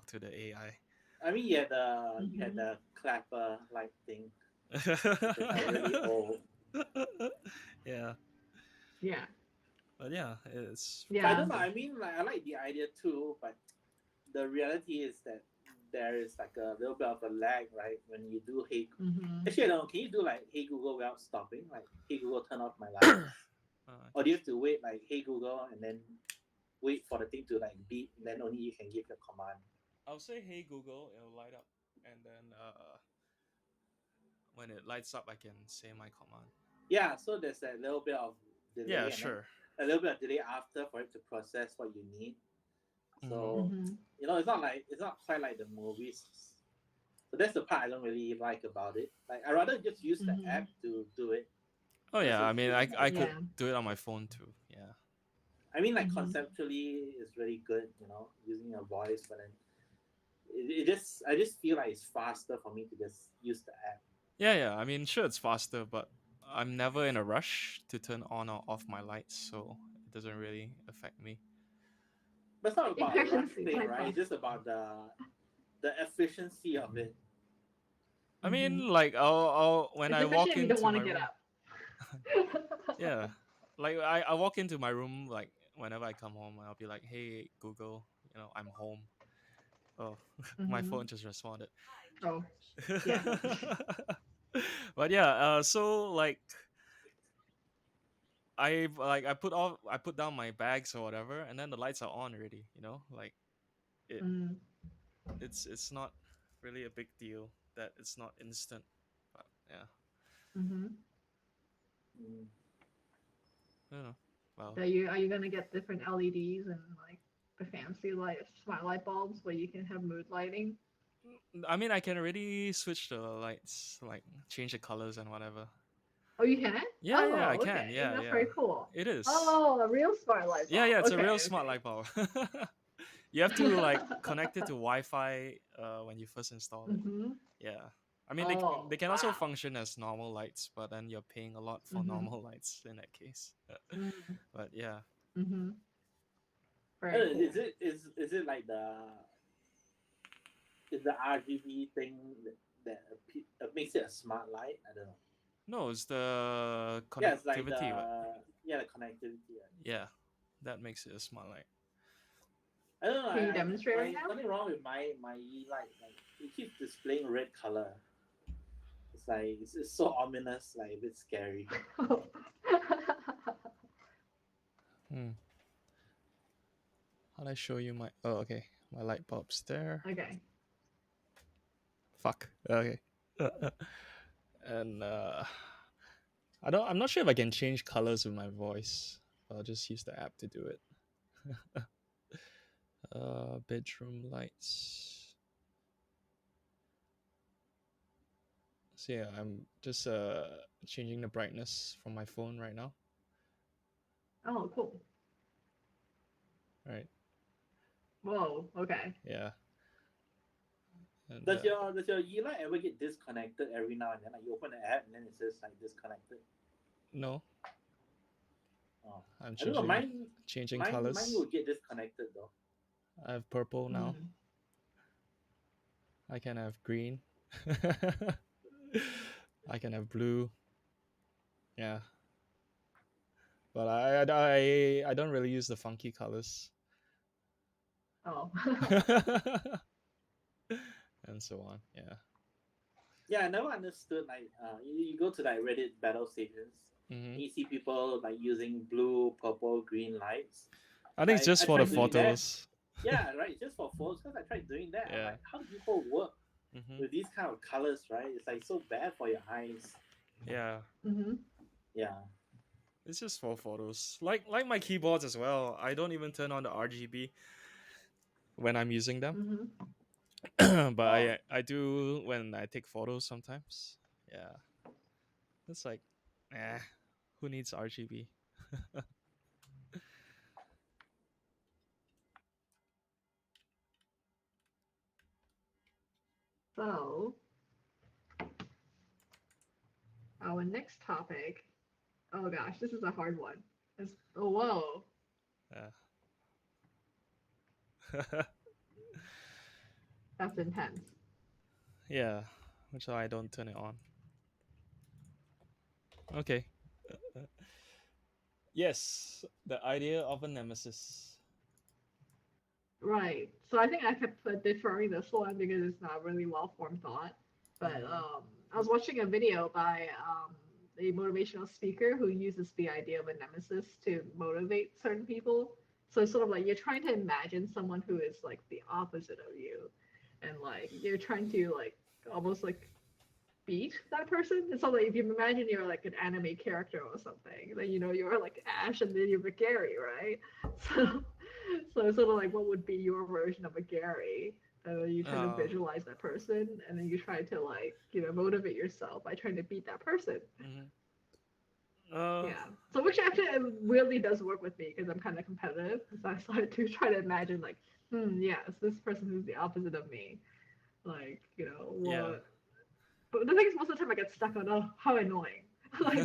to the AI. I mean, you had Mhm. the clapper like thing, which is like really old. Yeah, Yeah. but yeah, it's But I Yeah. don't know. cool. I mean, like I like the idea too, but the reality is that there is like a little bit of a lag, right? When you do hey, Mhm. actually, I don't know. Can you do like hey Google without stopping? Like hey Google, turn off my lights, or do you have to wait like hey Google and then wait for the thing to like beep, and then only you can give your command? I'll say, "Hey Google," it'll light up, and then when it lights up, I can say my command. Yeah, so there's a little bit of Yeah, delay, and then sure. a little bit of delay after for it to process what you need. Mm-hmm. So Mhm. it's not quite like the movies. So that's the part I don't really like about it. Like I rather just use the app Mhm. to do it Oh yeah, I versus mean, using I my could phone. Yeah. do it on my phone too. Yeah. I mean, like Mhm. conceptually, it's really good, using your voice, but then I just feel like it's faster for me to just use the app. Yeah, yeah. I mean, sure, it's faster, but I'm never in a rush to turn on or off my lights, so it doesn't really affect me. But it's not about a rush Emergency thing, light right? It's bulb. just about the efficiency of it. I mean, Mhm. like I'll when It's I efficient walk if you don't into want my to get room, up. yeah, like I walk into my room like whenever I come home, I'll be like, "Hey Google, I'm home." Oh, my Mhm. phone just responded. Oh, yeah. But yeah, so like I put down my bags or whatever, and then the lights are on already. Like it Mm. it's not really a big deal that it's not instant. But yeah, Mhm. Mm. I don't know. Well, Are you gonna get different LEDs and like the fancy light smart light bulbs where you can have mood lighting? I mean, I can already switch the lights, like change the colors and whatever. Oh, you can? Yeah, yeah, I Oh, can. okay. Yeah, That's yeah, very cool. it is. Oh, a real smart light Yeah, bulb. yeah, it's a real Okay, smart okay. light bulb. You have to like connect it to Wi-Fi when you first install it. Mhm. Yeah. I mean, Oh, they can also wow. function as normal lights, but then you're paying a lot for Mhm. normal lights in that case. Mm. But yeah. Mhm. Very Is cool. it is it like the RGB thing that makes it a smart light? I don't know. No, it's the Yeah, it's like connectivity, but the connectivity. Right? yeah, that makes it a smart light. I don't know. Can you demonstrate right my now? something wrong with my E light. Like it keeps displaying red color. It's like it's so ominous, like a bit scary. Hmm. How do I show you my? Oh, okay. My light bulb's there. Okay. Fuck. Okay. And I'm not sure if I can change colors with my voice. I'll just use the app to do it. Bedroom lights. So yeah, I'm just changing the brightness from my phone right now. Oh, cool. Right. Whoa. Okay. Yeah. And Does your E light ever get disconnected every now and then? Like you open the app and then it says like disconnected. no, Oh, I'm I don't know. changing changing Mine will colors. get disconnected though. I have purple now. Mm. I can have green. I can have blue. Yeah. But I don't really use the funky colors. Oh. And so on. Yeah. Yeah, I never understood like you go to like Reddit battle stations Hmm. and you see people like using blue, purple, green lights. I think it's Like just I for the tried doing that. photos. Yeah, right. Just for photos, because I tried doing that. I'm Yeah. like, how do people work Hmm. with these kind of colors? Right? It's like so bad for your eyes. Yeah. Mhm. Yeah. It's just for photos. Like my keyboards as well. I don't even turn on the RGB when I'm using them. Mhm. But Oh, I do when I take photos sometimes. Yeah. It's like, eh, who needs RGB? So, our next topic. Oh gosh, this is a hard one. Oh, whoa. Yeah. That's intense. Yeah. Which I don't turn it on. Okay. Yes, the idea of a nemesis. Right. So I think I kept deferring this one because it's not really well formed thought. But Mm-hmm. I was watching a video by a motivational speaker who uses the idea of a nemesis to motivate certain people. So it's sort of like you're trying to imagine someone who is like the opposite of you, and like you're trying to like almost like beat that person. It's not like if you imagine you're like an anime character or something, then you know you're like Ash and then you're Gary, right? So so it's sort of like what would be your version of a Gary? You try to Uh, visualize that person, and then you try to like motivate yourself by trying to beat that person. mhm. uh, Yeah. So which actually really does work with me because I'm kind of competitive. So I started to try to imagine like, yes, this person is the opposite of me. Like, yeah. what but the thing is, most of the time I get stuck on, oh, how annoying. Like,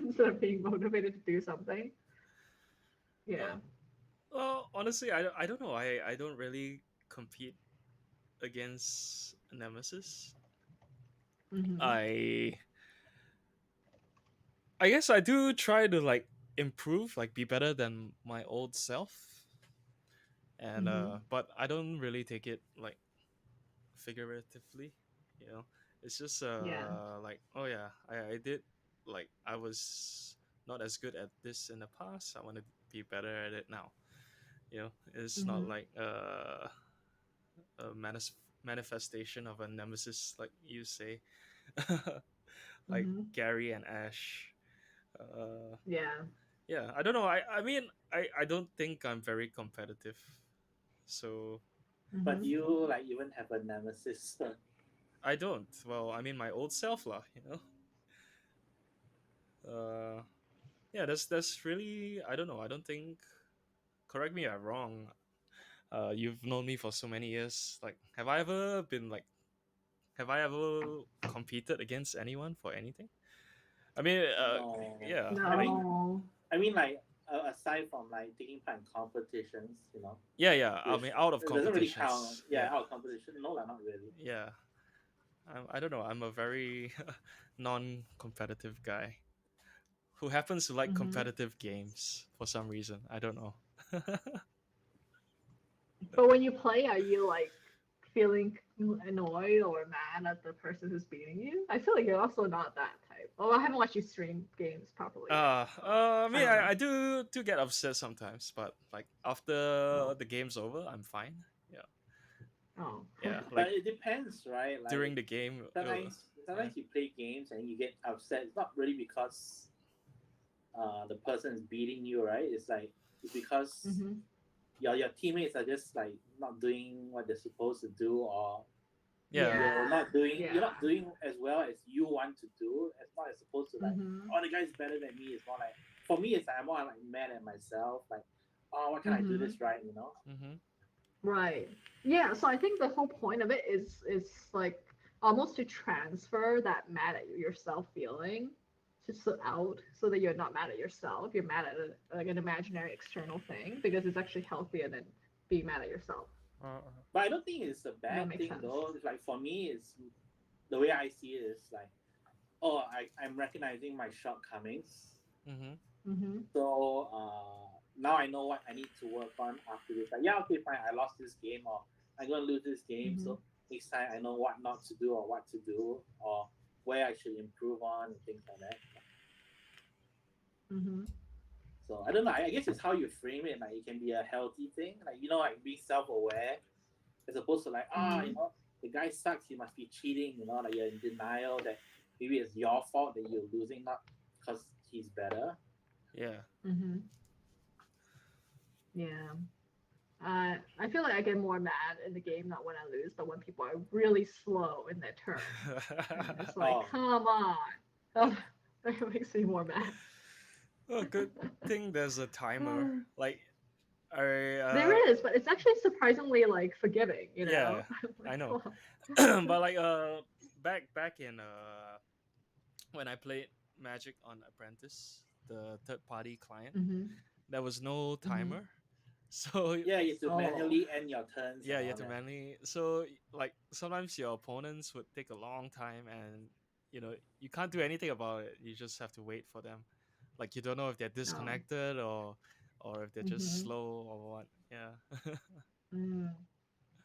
instead of being motivated to do something. Yeah. well, honestly, I don't know. I don't really compete against nemesis. Mm-hmm. I I guess I do try to like improve, like be better than my old self. And Mm-hmm. but I don't really take it like figuratively, you know. It's just Yeah. like, oh yeah, I did, like I was not as good at this in the past. I want to be better at it now. It's not Mm-hmm. like a manifestation of a nemesis, like you say. Like Mm-hmm. Gary and Ash. Uh, Yeah. yeah, I don't know. I mean, I don't think I'm very competitive. So But Mm-hmm. you like even have a nemesis. I don't. Well, I mean, my old self lah. Uh, yeah, that's really, I don't know. I don't think. Correct me if I'm wrong. You've known me for so many years. Like, have I ever been like? Have I ever competed against anyone for anything? I mean, No, yeah, I like mean, No. like aside from like taking part in competitions, yeah, yeah. I which mean, out of it doesn't really count. competitions, Yeah, yeah, out of competition, no, like not really. yeah. I don't know. I'm a very non-competitive guy who happens to like Mm-hmm. competitive games for some reason. I don't know. But when you play, are you like feeling annoyed or mad at the person who's beating you? I feel like you're also not that type. Well, I haven't watched you stream games properly yet, so I I mean, don't know. I do get upset sometimes, but like Oh. after the game's over, I'm fine. Yeah, Oh. yeah. But Like it depends, right? during Like the game, yeah, sometimes you play games and you get upset. It's not really because the person is beating you, right? It's because Mm-hmm. your teammates are just like not doing what they're supposed to do, or yeah, Yeah. you're Yeah. not doing as well as you want to do, as not as supposed to like, Mm-hmm. oh, the guy's better than me. It's more like, for me it's like I'm more like mad at myself, like, oh, why can't I do Mm-hmm. this right? mm-hmm. Right. Yeah, so I think the whole point of it is like almost to transfer that mad at yourself feeling just out so that you're not mad at yourself. You're mad at like an imaginary external thing because it's actually healthier than being mad at yourself. But I don't think it's a If that bad makes thing sense. though. It's like, for me, it's the way I see it is like, oh, I'm recognizing my shortcomings. Mm-hmm. Mm-hmm. So now I know what I need to work on after this. Like, yeah, okay, fine. I lost this game, or I'm gonna lose this game. Mm-hmm. So next time I know what not to do, or what to do, or where I should improve on, and things like that. Mm-hmm. So I don't know. I guess it's how you frame it. Like, it can be a healthy thing, like, like being self-aware, as opposed to like, Mm-hmm. the guy sucks. He must be cheating. Like, you're in denial that maybe it's your fault that you're losing, not because he's better. Yeah. Mm-hmm. Yeah. I feel like I get more mad in the game not when I lose, but when people are really slow in their turn. And it's like, Oh, come on. Oh, that makes me more mad. Oh, good thing there's a timer. Like I There is, but it's actually surprisingly like forgiving, you know? yeah, I'm like, I know. oh. But like back in when I played Magic on Apprentice, the third party client, Mm-hmm. there was no Mm-hmm. timer. So Yeah, you have to Oh. manually end your turns yeah, and you all have to that. manually. So like sometimes your opponents would take a long time, and you can't do anything about it. You just have to wait for them. Like you don't know if they're Oh. disconnected or if they're just Mm-hmm. slow or what. Yeah. Mm.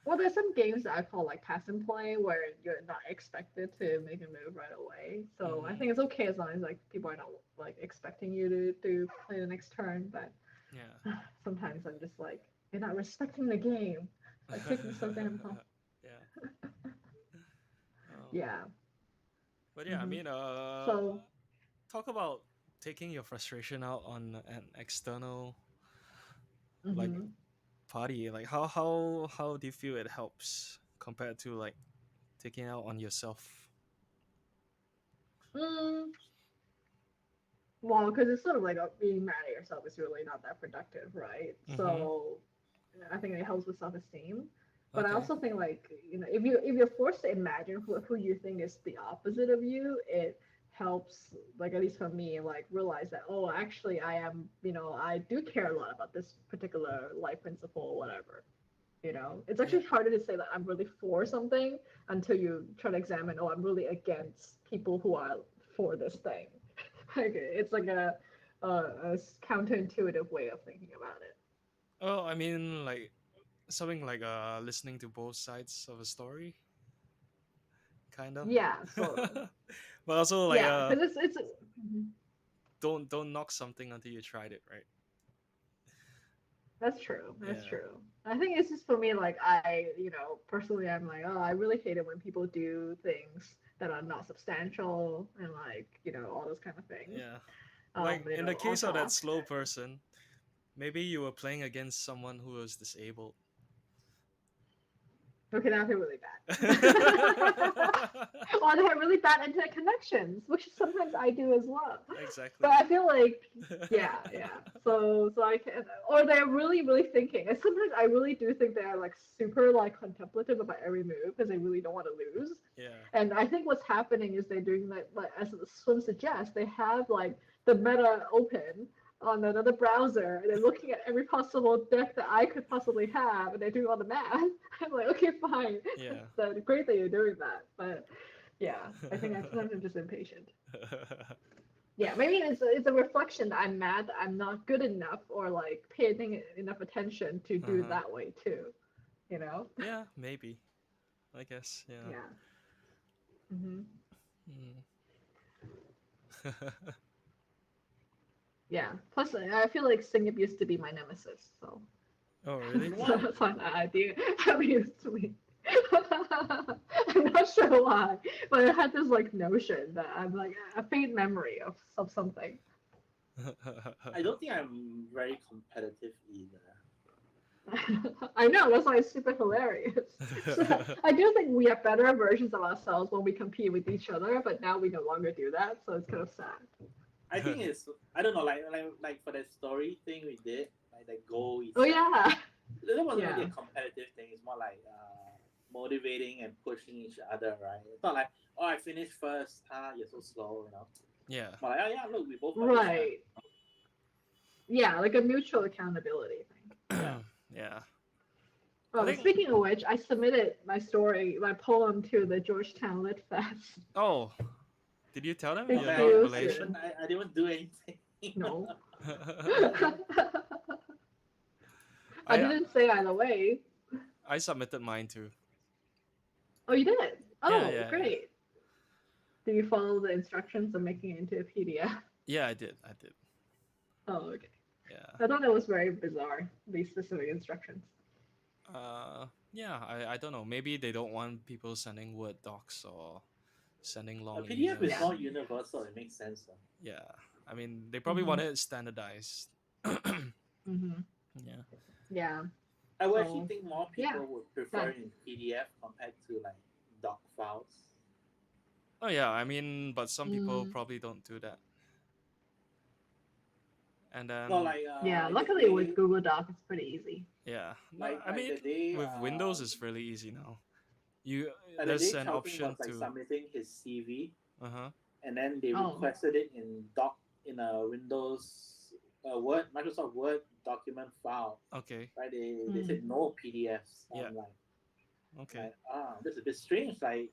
Well, there's some games that I call like pass and play where you're not expected to make a move right away. So I Hmm. think it's okay as long as like people are not like expecting you to play the next turn. But Yeah. sometimes I'm just like, you're not respecting the game. Like take me so damn long. Yeah. Oh. Yeah. But yeah, I Hmm. mean, So. talk about taking your frustration out on an external like Hmm. party. Like how do you feel it helps compared to like taking out on yourself? Mm, well, because it's sort of like being mad at yourself is really not that productive, right? Mm-hmm. So I think it helps with self-esteem. But I Okay. also think like if you're forced to imagine who you think is the opposite of you, it helps like at least for me like realize that oh actually I am I do care a lot about this particular life principle or whatever. It's Yeah. actually harder to say that I'm really for something until you try to examine oh I'm really against people who are for this thing. Like it's like a counterintuitive way of thinking about it. Oh, I mean like something like listening to both sides of a story, kind of. Yeah, sort of. But also like Yeah, because it's mhm. don't knock something until you tried it, right? That's true. That's Yeah. true. I think it's just for me, like personally, I'm like, oh, I really hate it when people do things that are not substantial and like, all those kind of things. Yeah. Like in the On case of that task. slow person, maybe you were playing against someone who was disabled. Okay, now I feel really bad. Or they have really bad internet connections, which sometimes I do as well. But Exactly. I feel like, yeah, yeah. So I can, or they're really, really thinking. And sometimes I really do think they're like super like contemplative about every move because they really don't want to lose. Yeah. And I think what's happening is they're doing that, like as the swim suggests, they have like the meta open on another browser and they're looking at every possible deck that I could possibly have and they're doing all the math. I'm like, okay, fine. Yeah. That's great that you're doing that. But yeah, I think I sometimes I'm just impatient. Yeah, maybe it's a reflection that I'm mad that I'm not good enough or like paying enough attention to do it Uh-huh. that way too. You know? Yeah, maybe. I guess. Yeah. Yeah. Hmm. Mm. Yeah. Plus, I feel like Singip used to be my nemesis, so Oh, really? so Why? that's why that idea amused me. I'm not sure why, but I had this like notion that I'm like a faint memory of something. I don't think I'm very competitive either. I know that's why it's super hilarious. So I do think we have better versions of ourselves when we compete with each other, but now we no longer do that, so it's kind of sad. I think it's I don't know like for that story thing we did like the goal Oh itself. yeah, That wasn't really yeah, a competitive thing. It's more like motivating and pushing each other, right? It's not like oh I finished first, you're so slow. Yeah. But like, oh yeah, look, we both got this done. right. Yeah, like a mutual accountability thing. Yeah. Yeah. I Oh, think. speaking of which, I submitted my poem to the Georgetown Lit Fest. Oh, did you tell them Oh you're Thank not man, you, I Sue. didn't I didn't do anything. No. I I didn't say either way. I submitted mine too. Oh, you did? Yeah, Oh, yeah, yeah. great. Do you follow the instructions of making it into a PDF? Yeah, I did. I did. Oh, okay. Yeah. I thought that was very bizarre, these specific instructions. Yeah, I don't know. Maybe they don't want people sending Word docs or sending A long PDF is Yeah. emails. more universal. It makes sense. Though. Yeah. I mean, they probably Mm-hmm. want it standardized. Mm-hmm. Yeah. Yeah. I would actually So, think more yeah. people would prefer That. it in PDF compared to like doc files. Oh yeah, I mean, but some people Mm, probably don't do that. And No, then Yeah, like the luckily with day, Google Doc, it's pretty easy. yeah, no, like I like mean the day, with Windows it's really easy now. You like the there's day an Chowking was option like to submitting his CV, uh-huh. and then they Oh. requested it in a Windows Microsoft Word document file. Okay. Right? They Mm. said no PDFs. Yeah. Okay. This is a bit strange. Like,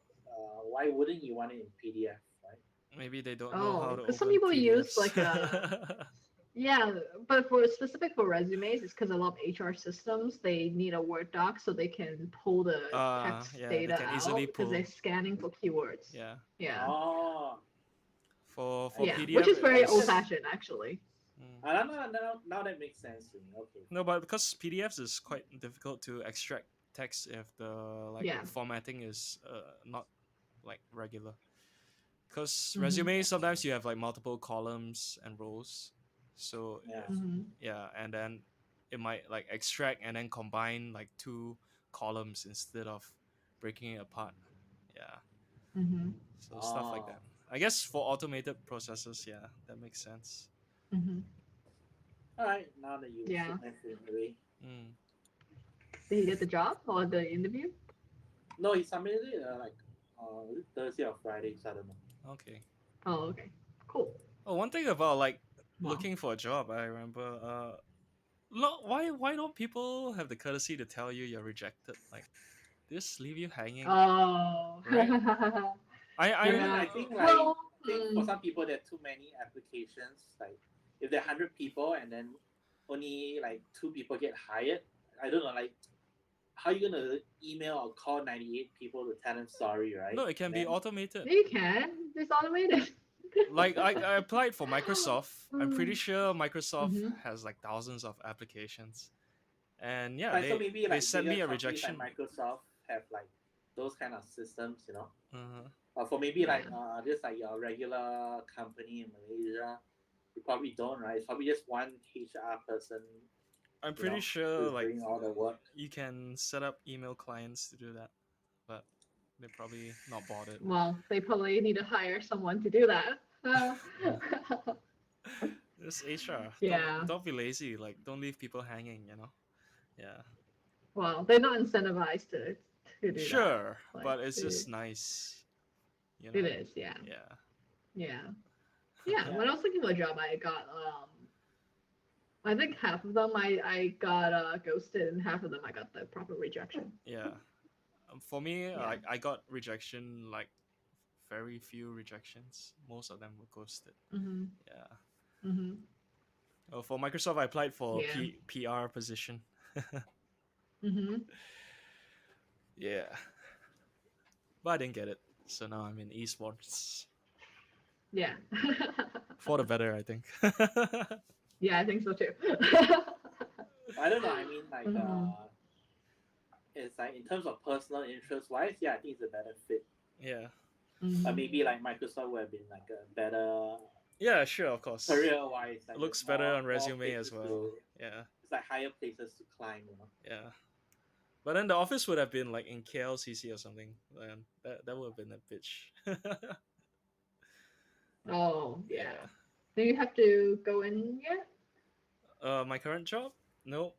why wouldn't you want it in PDF? Right? Maybe they don't know how Oh, to because some open people use PDFs. like a yeah, but for specific for resumes, it's because a lot of HR systems they need a Word doc so they can pull the text Yeah, they data can easily out because they're pull. scanning for keywords. Yeah. Yeah, Oh, For yeah, okay. which PDF is very Because is old-fashioned actually. mm. now that makes sense to me. Okay. No, but because PDFs is quite difficult to extract text if the like Yeah. formatting is not like regular. Because Mhm. resume sometimes you have like multiple columns and rows, so Yeah. Mhm. yeah, and then it might like extract and then combine like two columns instead of breaking it apart. Yeah, Mhm. so stuff like Oh. that. I guess for automated processes, yeah, that makes sense. Mhm. All right. Now that you Yeah. shoot my film away. Mm, Did he get the job or the interview? No, he submitted it Thursday or Friday. So I don't know. okay. Oh, okay. Cool. Oh, one thing about like Wow. looking for a job, I remember. Why don't people have the courtesy to tell you you're rejected? Like, just leave you hanging, Oh. right? I I mean, Yeah. I think Well. for Mm, some people there are too many applications. Like if there are 100 people and then only like 2 people get hired, I don't know. Like how are you gonna email or call 98 people to tell them sorry, no, right? it can And be then automated. you can. It's automated. Like I applied for Microsoft. I'm pretty Mm. sure Microsoft Mhm. has like thousands of applications, and yeah, so maybe they like sent bigger me a companies like rejection. Microsoft have like those kind of systems, Uh-huh. Or for maybe like Yeah. just like your regular company in Malaysia, you probably don't, right? It's probably just one HR person, I'm pretty sure who's like doing all the work. you can set up email clients to do that, but they're probably not bothered. Well, they probably need to hire someone to do that. This HR. Yeah. Don't be lazy. Like don't leave people hanging. Yeah. Well, they're not incentivized to do that. Sure, Like but it's just nice. You it know. is. Yeah. Yeah. Yeah. Yeah. Yeah. When I was looking for a job, I got I think half of them I got ghosted, and half of them I got the proper rejection. Yeah. For me, Yeah. I got rejection like very few rejections. Most of them were ghosted. Mhm. Yeah. Mhm. For Microsoft, I applied for Yeah. PR position. Mhm. Yeah, but I didn't get it. So now I'm in esports. Yeah. For the better, I think. Yeah, I think so too. I don't know. I mean, like, Mhm. it's like in terms of personal interest wise, yeah, I think it's a better fit. Yeah. But Mhm. maybe like Microsoft would have been like a better Yeah, sure, of course. career wise. Like there's Looks better on more resume as places well. to. Yeah, It's like higher places to climb. yeah. But then the office would have been like in KLCC or something. Then that would have been a bitch. Oh, yeah. Yeah. Do you have to go in yet? My current job? No.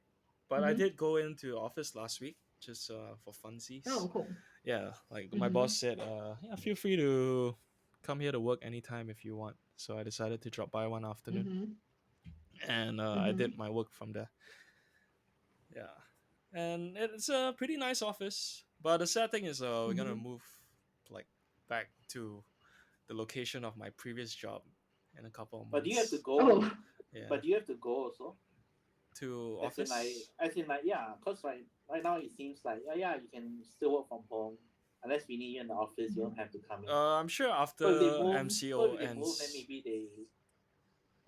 But I Mhm. did go into office last week just for funsies. Oh, cool. Yeah, like my boss Mhm. said, yeah, feel free to come here to work anytime if you want. So I decided to drop by one afternoon, Mhm. and I did Mhm. my work from there. Yeah, and it's a pretty nice office. But the sad thing is, we're gonna Mhm. move like back to the location of my previous job in a couple of But do you have to months. go? Oh. Yeah, But do you have to go also? to office. As in like, yeah, cause right now it seems like yeah, you can still work from home unless we need you in the office. You don't Mhm. have to come in. I'm sure So if they after move, so MCO if they move, then ends. maybe they.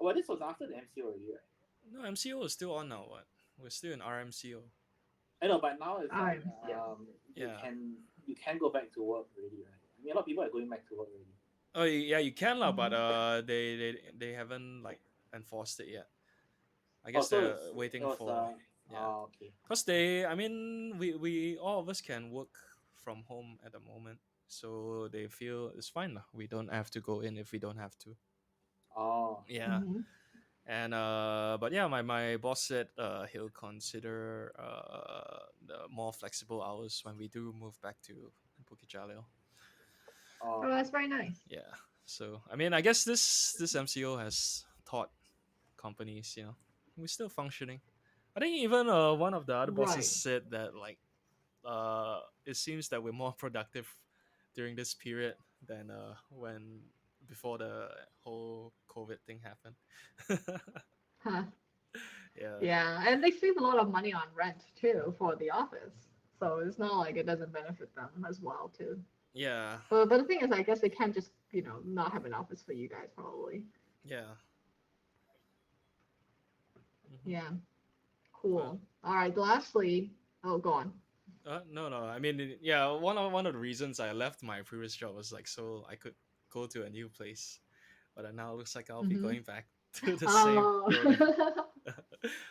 Well, this was after the MCO already, right? No, MCO is still on now. What? We're still in RMCO. I know, but now it's like I'm yeah. Yeah. you can go back to work already, right? I mean, a lot of people are going back to work already. Oh yeah, you can lah, but Mhm. they haven't like enforced it yet. I Oh, guess so they're it waiting was for yeah, okay. cause I mean we all of us can work from home at the moment, so they feel it's fine lah. We don't have to go in if we don't have to. Oh, okay. Yeah, Mhm. And but yeah, my boss said he'll consider the more flexible hours when we do move back to Bukit Jalil. Oh, Oh, that's very nice. Yeah. So I mean, I guess this MCO has taught companies, we're still functioning. I think even one of the other bosses Right. said that like it seems that we're more productive during this period than when before the whole COVID thing happened. Huh. Yeah. Yeah, and they save a lot of money on rent too for the office. So it's not like it doesn't benefit them as well too. Yeah. But the thing is, I guess they can't just, not have an office for you guys probably. Yeah. Hmm. Yeah, Well, cool. All right, lastly, oh, go on. no, no. I mean, yeah. One of the reasons I left my previous job was like so I could go to a new place, but now it looks like I'll be Mm-hmm. going back to the same Oh. building.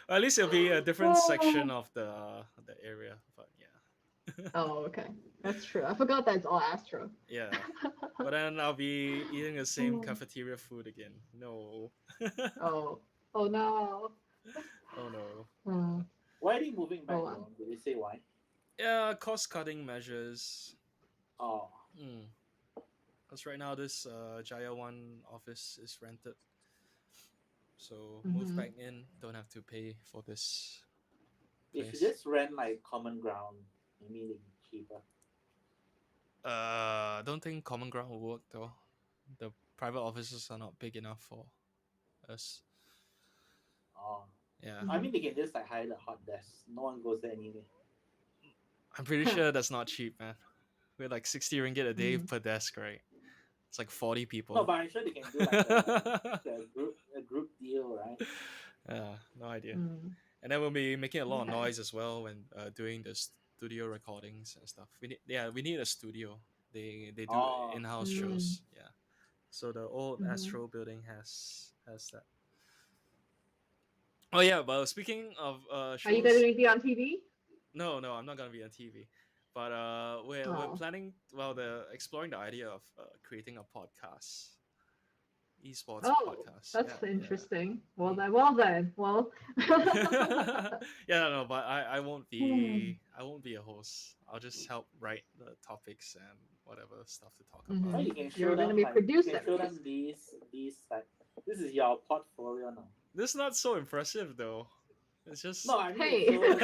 Or at least it'll be a different section of the area. But yeah, Oh, okay. That's true. I forgot that's all Astro. yeah. But then I'll be eating the same cafeteria food again. No. Oh. Oh no. Oh no. Oh, why are they moving oh back well. though? Did they say why? Yeah, cost cutting measures. Oh, Because right now this Jaya One office is rented, so move Mm-hmm. back in. Don't have to pay for this they should place. just rent like common ground. Maybe it'd be cheaper. I don't think common ground will work though. The private offices are not big enough for us. Oh, Yeah, I Mm-hmm. mean they can just like hire the hot desk. No one goes there anyway. I'm pretty sure that's not cheap, man. We're like 60 ringgit a day Mm-hmm. per desk, right? It's like 40 No, people. but I'm sure they can do like a group deal, right? No idea. Mm-hmm. And then we'll be making a lot of Okay. noise as well when doing the studio recordings and stuff. We need a studio. They do Oh, in-house Mm-hmm. shows. Yeah. So the old Mm-hmm. Astro building has that. Oh yeah, but speaking of Are you gonna shows, be on TV? no, no, I'm not gonna be on TV. But we're Oh. planning, well, the exploring the idea of creating a podcast, esports Oh, podcast. Yeah, that's yeah. interesting. Well Mm. then, well then, well. Yeah, no, but I won't Hmm. be a host. I'll just help write the topics and whatever stuff to talk well, about. Mm-hmm. you can show You're gonna them be like you can show producers. them these like this is your portfolio now. This is not so impressive though. It's just No, I mean Hey. it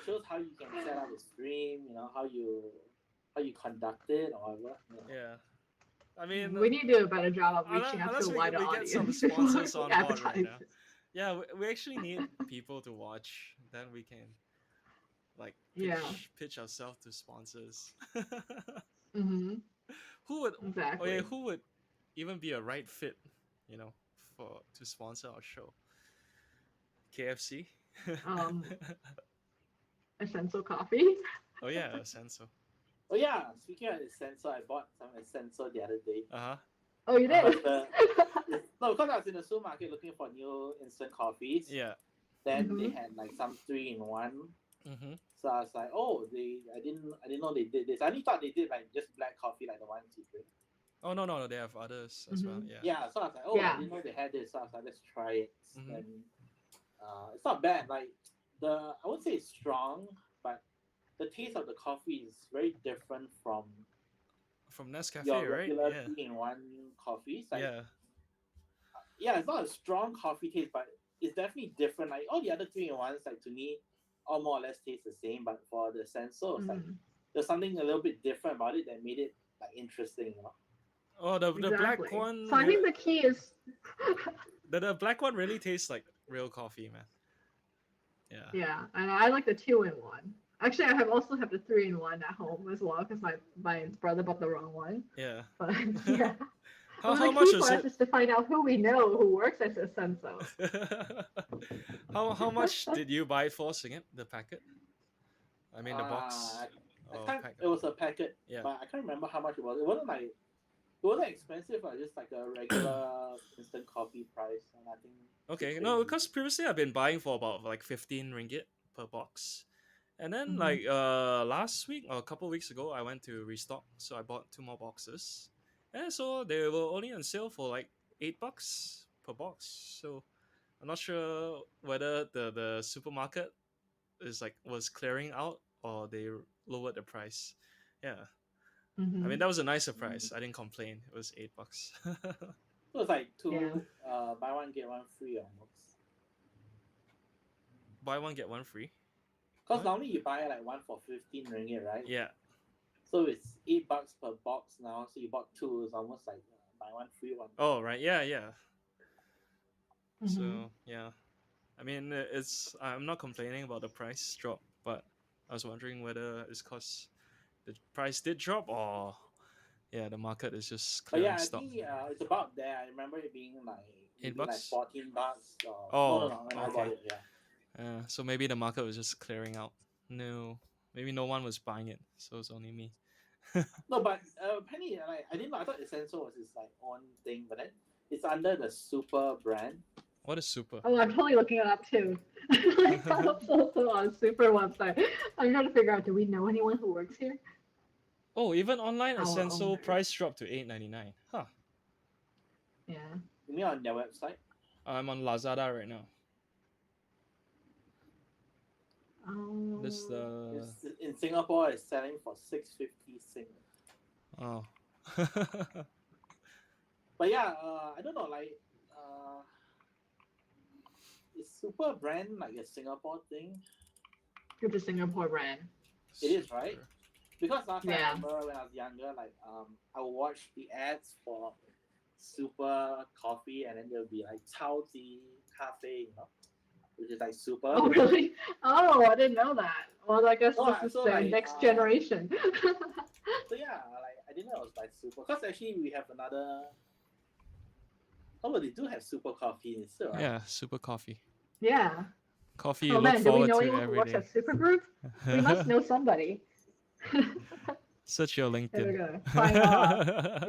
shows how you can set up a stream. You know how you conduct it or whatever. You know. yeah. I mean, We need to do a better job of unless, reaching out to unless a we wider we get some audience before sponsors we on board right advertise now. it. Yeah, we actually need people to watch. Then we can like Yeah. pitch ourselves to sponsors. Mm-hmm. Who would okay, Exactly. who would even be a right fit, you know, for to sponsor our show? KFC. Um, Essential Coffee. Oh yeah, Senso. Oh yeah, speaking of the sensor, I bought some sensor the other day. Uh huh. Oh, you Uh huh. did? Because no, because I was in the supermarket looking for new instant coffees. Yeah. Then they Mm-hmm. had like some 3-in-1. Mm-hmm. So I was like, oh, I didn't know they did this. I only thought they did like just black coffee like the ones you drink. Oh no, no, no, they have others as well. Mm-hmm. Yeah. Yeah, so I was like, oh, I Yeah. didn't know they had this. So I was like, let's try it. Mm-hmm. And it's not bad. Like I wouldn't say it's strong, but the taste of the coffee is very different from From Nescafe, your right? regular Yeah. 3-in-1 coffees. Like Yeah. yeah, it's not a strong coffee taste, but it's definitely different. Like all the other 3-in-1s, like to me, all more or less taste the same. But for the sensor, it's like Mm-hmm. there's something a little bit different about it that made it like interesting. You know? Oh, the black Exactly. So one. I think the key is, The black one really tastes like real coffee, man. Yeah. yeah, and I like the 2-in-1. Actually, I also have the 3-in-1 at home as well because my brother bought the wrong one. Yeah. But yeah, how well, the how much key for was us it? is to find out who we know who works at the Senso. How much did you buy it for, Singit? The packet? I mean the box. I Oh, can't. It packet. was a packet, Yeah. but I can't remember how much it was. It wasn't expensive. Just like a regular instant coffee price, and I think too Okay. No, crazy. because previously I've been buying for about like 15 ringgit per box. And then Mm-hmm. like last week or a couple weeks ago I went to restock, so I bought two more boxes. And so they were only on sale for like $8 per box. So I'm not sure whether the supermarket is like was clearing out or they lowered the price. Yeah, I mean Mm-hmm. that was a nice surprise. I didn't complain. It was $8. So it's like Yeah. two buy one get one free almost. Buy one get one free. Because What? normally you buy like one for 15 ringgit, right? Yeah. So it's $8 per box now. So you bought two, it's almost like buy one free one. Oh right. Yeah, yeah. Mm-hmm. So yeah, I mean it's I'm not complaining about the price drop, but I was wondering whether it's cause the price did drop or yeah the market is just But clearing yeah, I stock. think it's about there. I remember it being like Eight maybe like bucks. $14. Or, no, Oh, no, no. When I bought okay. it, yeah. So maybe the market was just clearing out. No, maybe no one was buying it, so it's only me. No, but Penny, like I didn't know. I thought Essential was his like own thing, but then it's under the Super brand. What is super? Oh, I'm totally looking it up too. Like, I'm also on Super website. I'm trying to figure out, do we know anyone who works here? Oh, even online Our Essential owners. price dropped to $8.99. Huh. Yeah. You mean on their website? I'm on Lazada right now. This Um, the It's, in Singapore, it's selling for 650 Sing. oh. But yeah, I don't know. Like, is Super brand like a Singapore thing? it's a Singapore brand. It is, right? Super. Because last time I Yeah. remember when I was younger, like I would watch the ads for Super coffee, and then there'll be like 超级 cafe, which is like super. Oh, really? Oh, I didn't know that. Well, I guess So, this is so the like next generation. so yeah, like I didn't know it was by Super. Because actually we have another. Oh, but they do have Super coffee instead, right? Yeah, super coffee. Yeah. Coffee you Oh look man, do we forward know to anyone who every works day. at Supergroup? We must know somebody. Search your There we LinkedIn. go. Find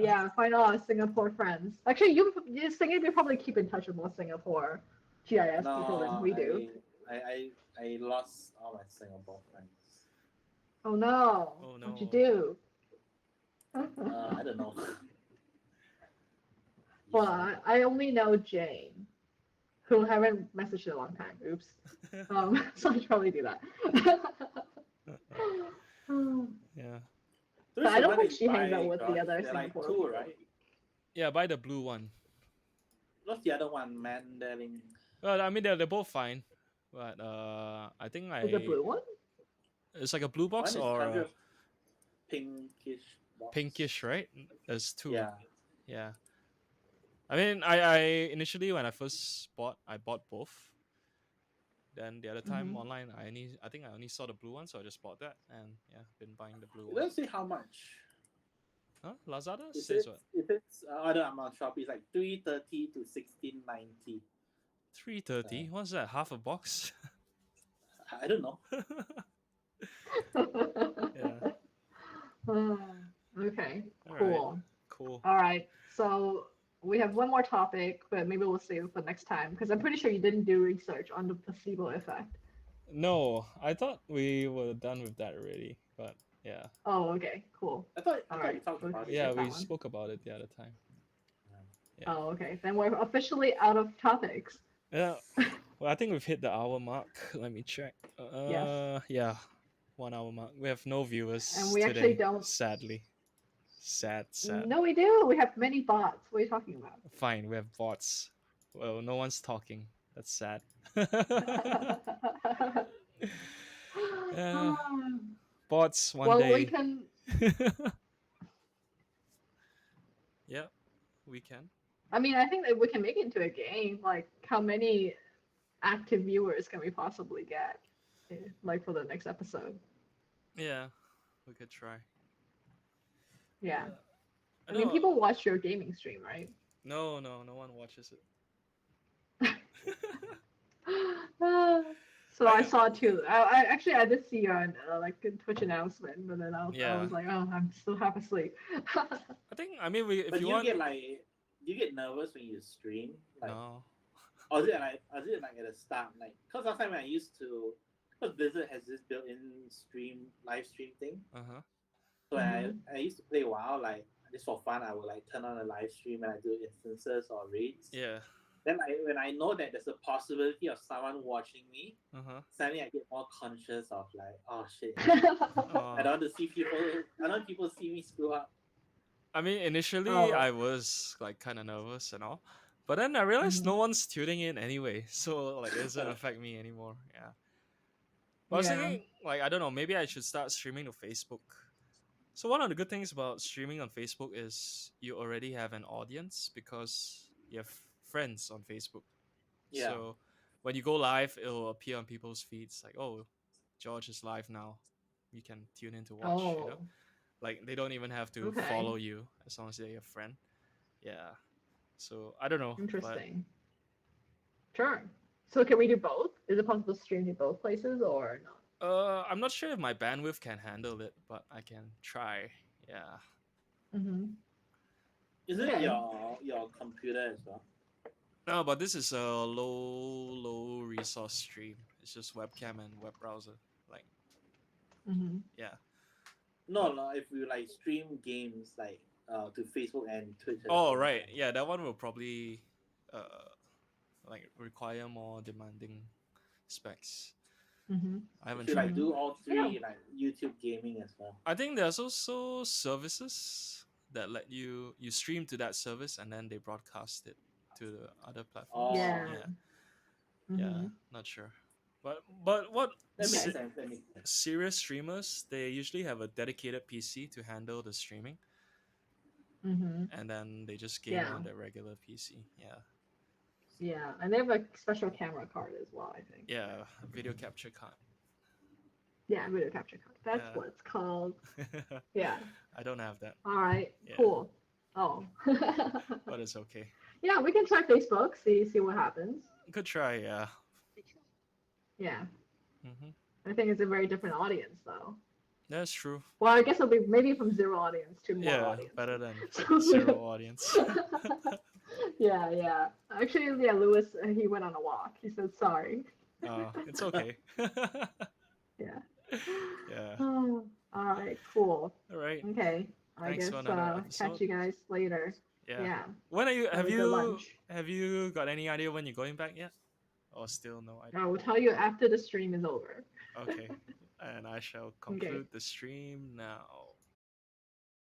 yeah, find all our Singapore friends. Actually, you Singapore, you probably keep in touch with more Singapore GIS people than No, we do. I lost all my Singapore friends. Oh no, Oh what'd you no. do? I don't know. Well, Usually. I only know Jane, who haven't messaged in a long time. Oops. So I should probably do that. Yeah. So But it's I the don't one that think you she hangs out buy, with the Josh. other They're like Singapore two, people. right? Yeah, buy the blue one. What's the other one? Mandarin. Well, I mean they're both fine, but I think Is it blue one? it's like a blue box One is or kind a of pinkish box. pinkish, right? There's two. Yeah. Yeah. I mean, I initially when I first bought, I bought both. Then the other time Mm-hmm. online, I think I only saw the blue one, so I just bought that, and yeah, been buying the blue It one. doesn't say how much. Huh? Lazada Is says it? what? If it's I don't know, I'm on Shopee. It's like 330 to 1690. 330. What's that? Half a box? I don't know. Yeah. Okay, All right. cool. Cool. All right, so we have one more topic, but maybe we'll save it for next time because I'm pretty sure you didn't do research on the placebo effect. No, I thought we were done with that already, but yeah, Oh, okay, cool. I All thought we right, talked we'll about it. yeah, skip that we one. spoke about it the other time. Yeah. Oh, okay. Then we're officially out of topics. Yeah. Well, I think we've hit the hour mark. Let me check. Yes. Yeah, 1 hour mark. We have no And viewers we actually today, don't. sadly. Sad, sad. No, we do. We have many bots. What are you talking about? Fine, we have bots. Well, no one's talking. That's sad. Yeah, bots one Well, we day. can. Yeah, we can. I mean, I think that we can make it into a game. Like, how many active viewers can we possibly get? Like for the next episode. Yeah, we could try. Yeah. I I mean, know. people watch your gaming stream, right? No, no, no one watches it. So I I saw too. I actually I did see your like a Twitch announcement, but then I yeah. was like, oh, I'm still half asleep. I think I mean we if But you want. do you get nervous when you stream? Like, No. or is it like at the start? Like, cause last time I used to, cause Blizzard has this built-in live stream thing. Uh huh. So Mhm. I used to play WoW like just for fun. I would like turn on a live stream and I do instances or raids. Yeah. then when I know that there's a possibility of someone watching me, Uh huh. suddenly I get more conscious of like, oh shit, I Uh, don't want to see people. I don't want people to see me screw up. I mean, initially Oh. I was like kind of nervous and all, but then I realized Mhm. no one's tuning in anyway, so like it doesn't affect me anymore. Yeah. But I was Yeah. thinking, like, I don't know, maybe I should start streaming to Facebook. So one of the good things about streaming on Facebook is you already have an audience because you have friends on Facebook. Yeah. So when you go live, it'll appear on people's feeds like, oh, George is live now. You can tune in to watch, you know? Oh. Like they don't even have to Okay. follow you as long as they're your friend. Yeah. So I don't know, but Interesting. Sure. So can we do both? Is it possible to stream to both places or not? I'm not sure if my bandwidth can handle it, but I can try. Yeah. Mm-hmm. Is it Okay. your computer as well? No, but this is a low resource stream. It's just webcam and web browser. Like, Mm-hmm. yeah. No, no. If we like stream games like to Facebook and Twitch at the Oh, same right. time. Yeah, that one will probably uh like require more demanding specs. Mm-hmm. I haven't If you like tried. Mm-hmm. do all Yeah. three, like YouTube gaming as well. I think there's also services that let you stream to that service and then they broadcast it to the other platforms. Oh, Yeah. Yeah. Mm-hmm. Yeah, not sure. But what that makes Okay. sense. That makes sense. serious streamers, they usually have a dedicated PC to handle the streaming Mm-hmm. and then they just game Yeah. on their regular PC. Yeah. Yeah. And they have a special camera card as well, I think. Yeah, video capture card. Yeah, video capture card. That's Yeah. what it's called. Yeah. I don't have that. All right. Yeah, Cool. Oh. but it's okay. Yeah, we can try Facebook, see what happens. Good try, yeah. Yeah. Hmm. I think it's a very different audience though. That's true. Well, I guess it'll be maybe from zero audience to more Yeah, audience. better than So, zero audience. yeah, yeah. Actually, yeah, Lewis, he went on a walk. He said sorry. It's okay. Yeah. Yeah. Oh, all right, cool. All right. Okay, I Thanks for guess another catch episode. you guys later. Yeah. Yeah, When are you? have a good lunch. Have you got any idea when you're going back yet? Or still no idea? I will tell you after the stream is over. Okay. And I shall Okay. conclude the stream now.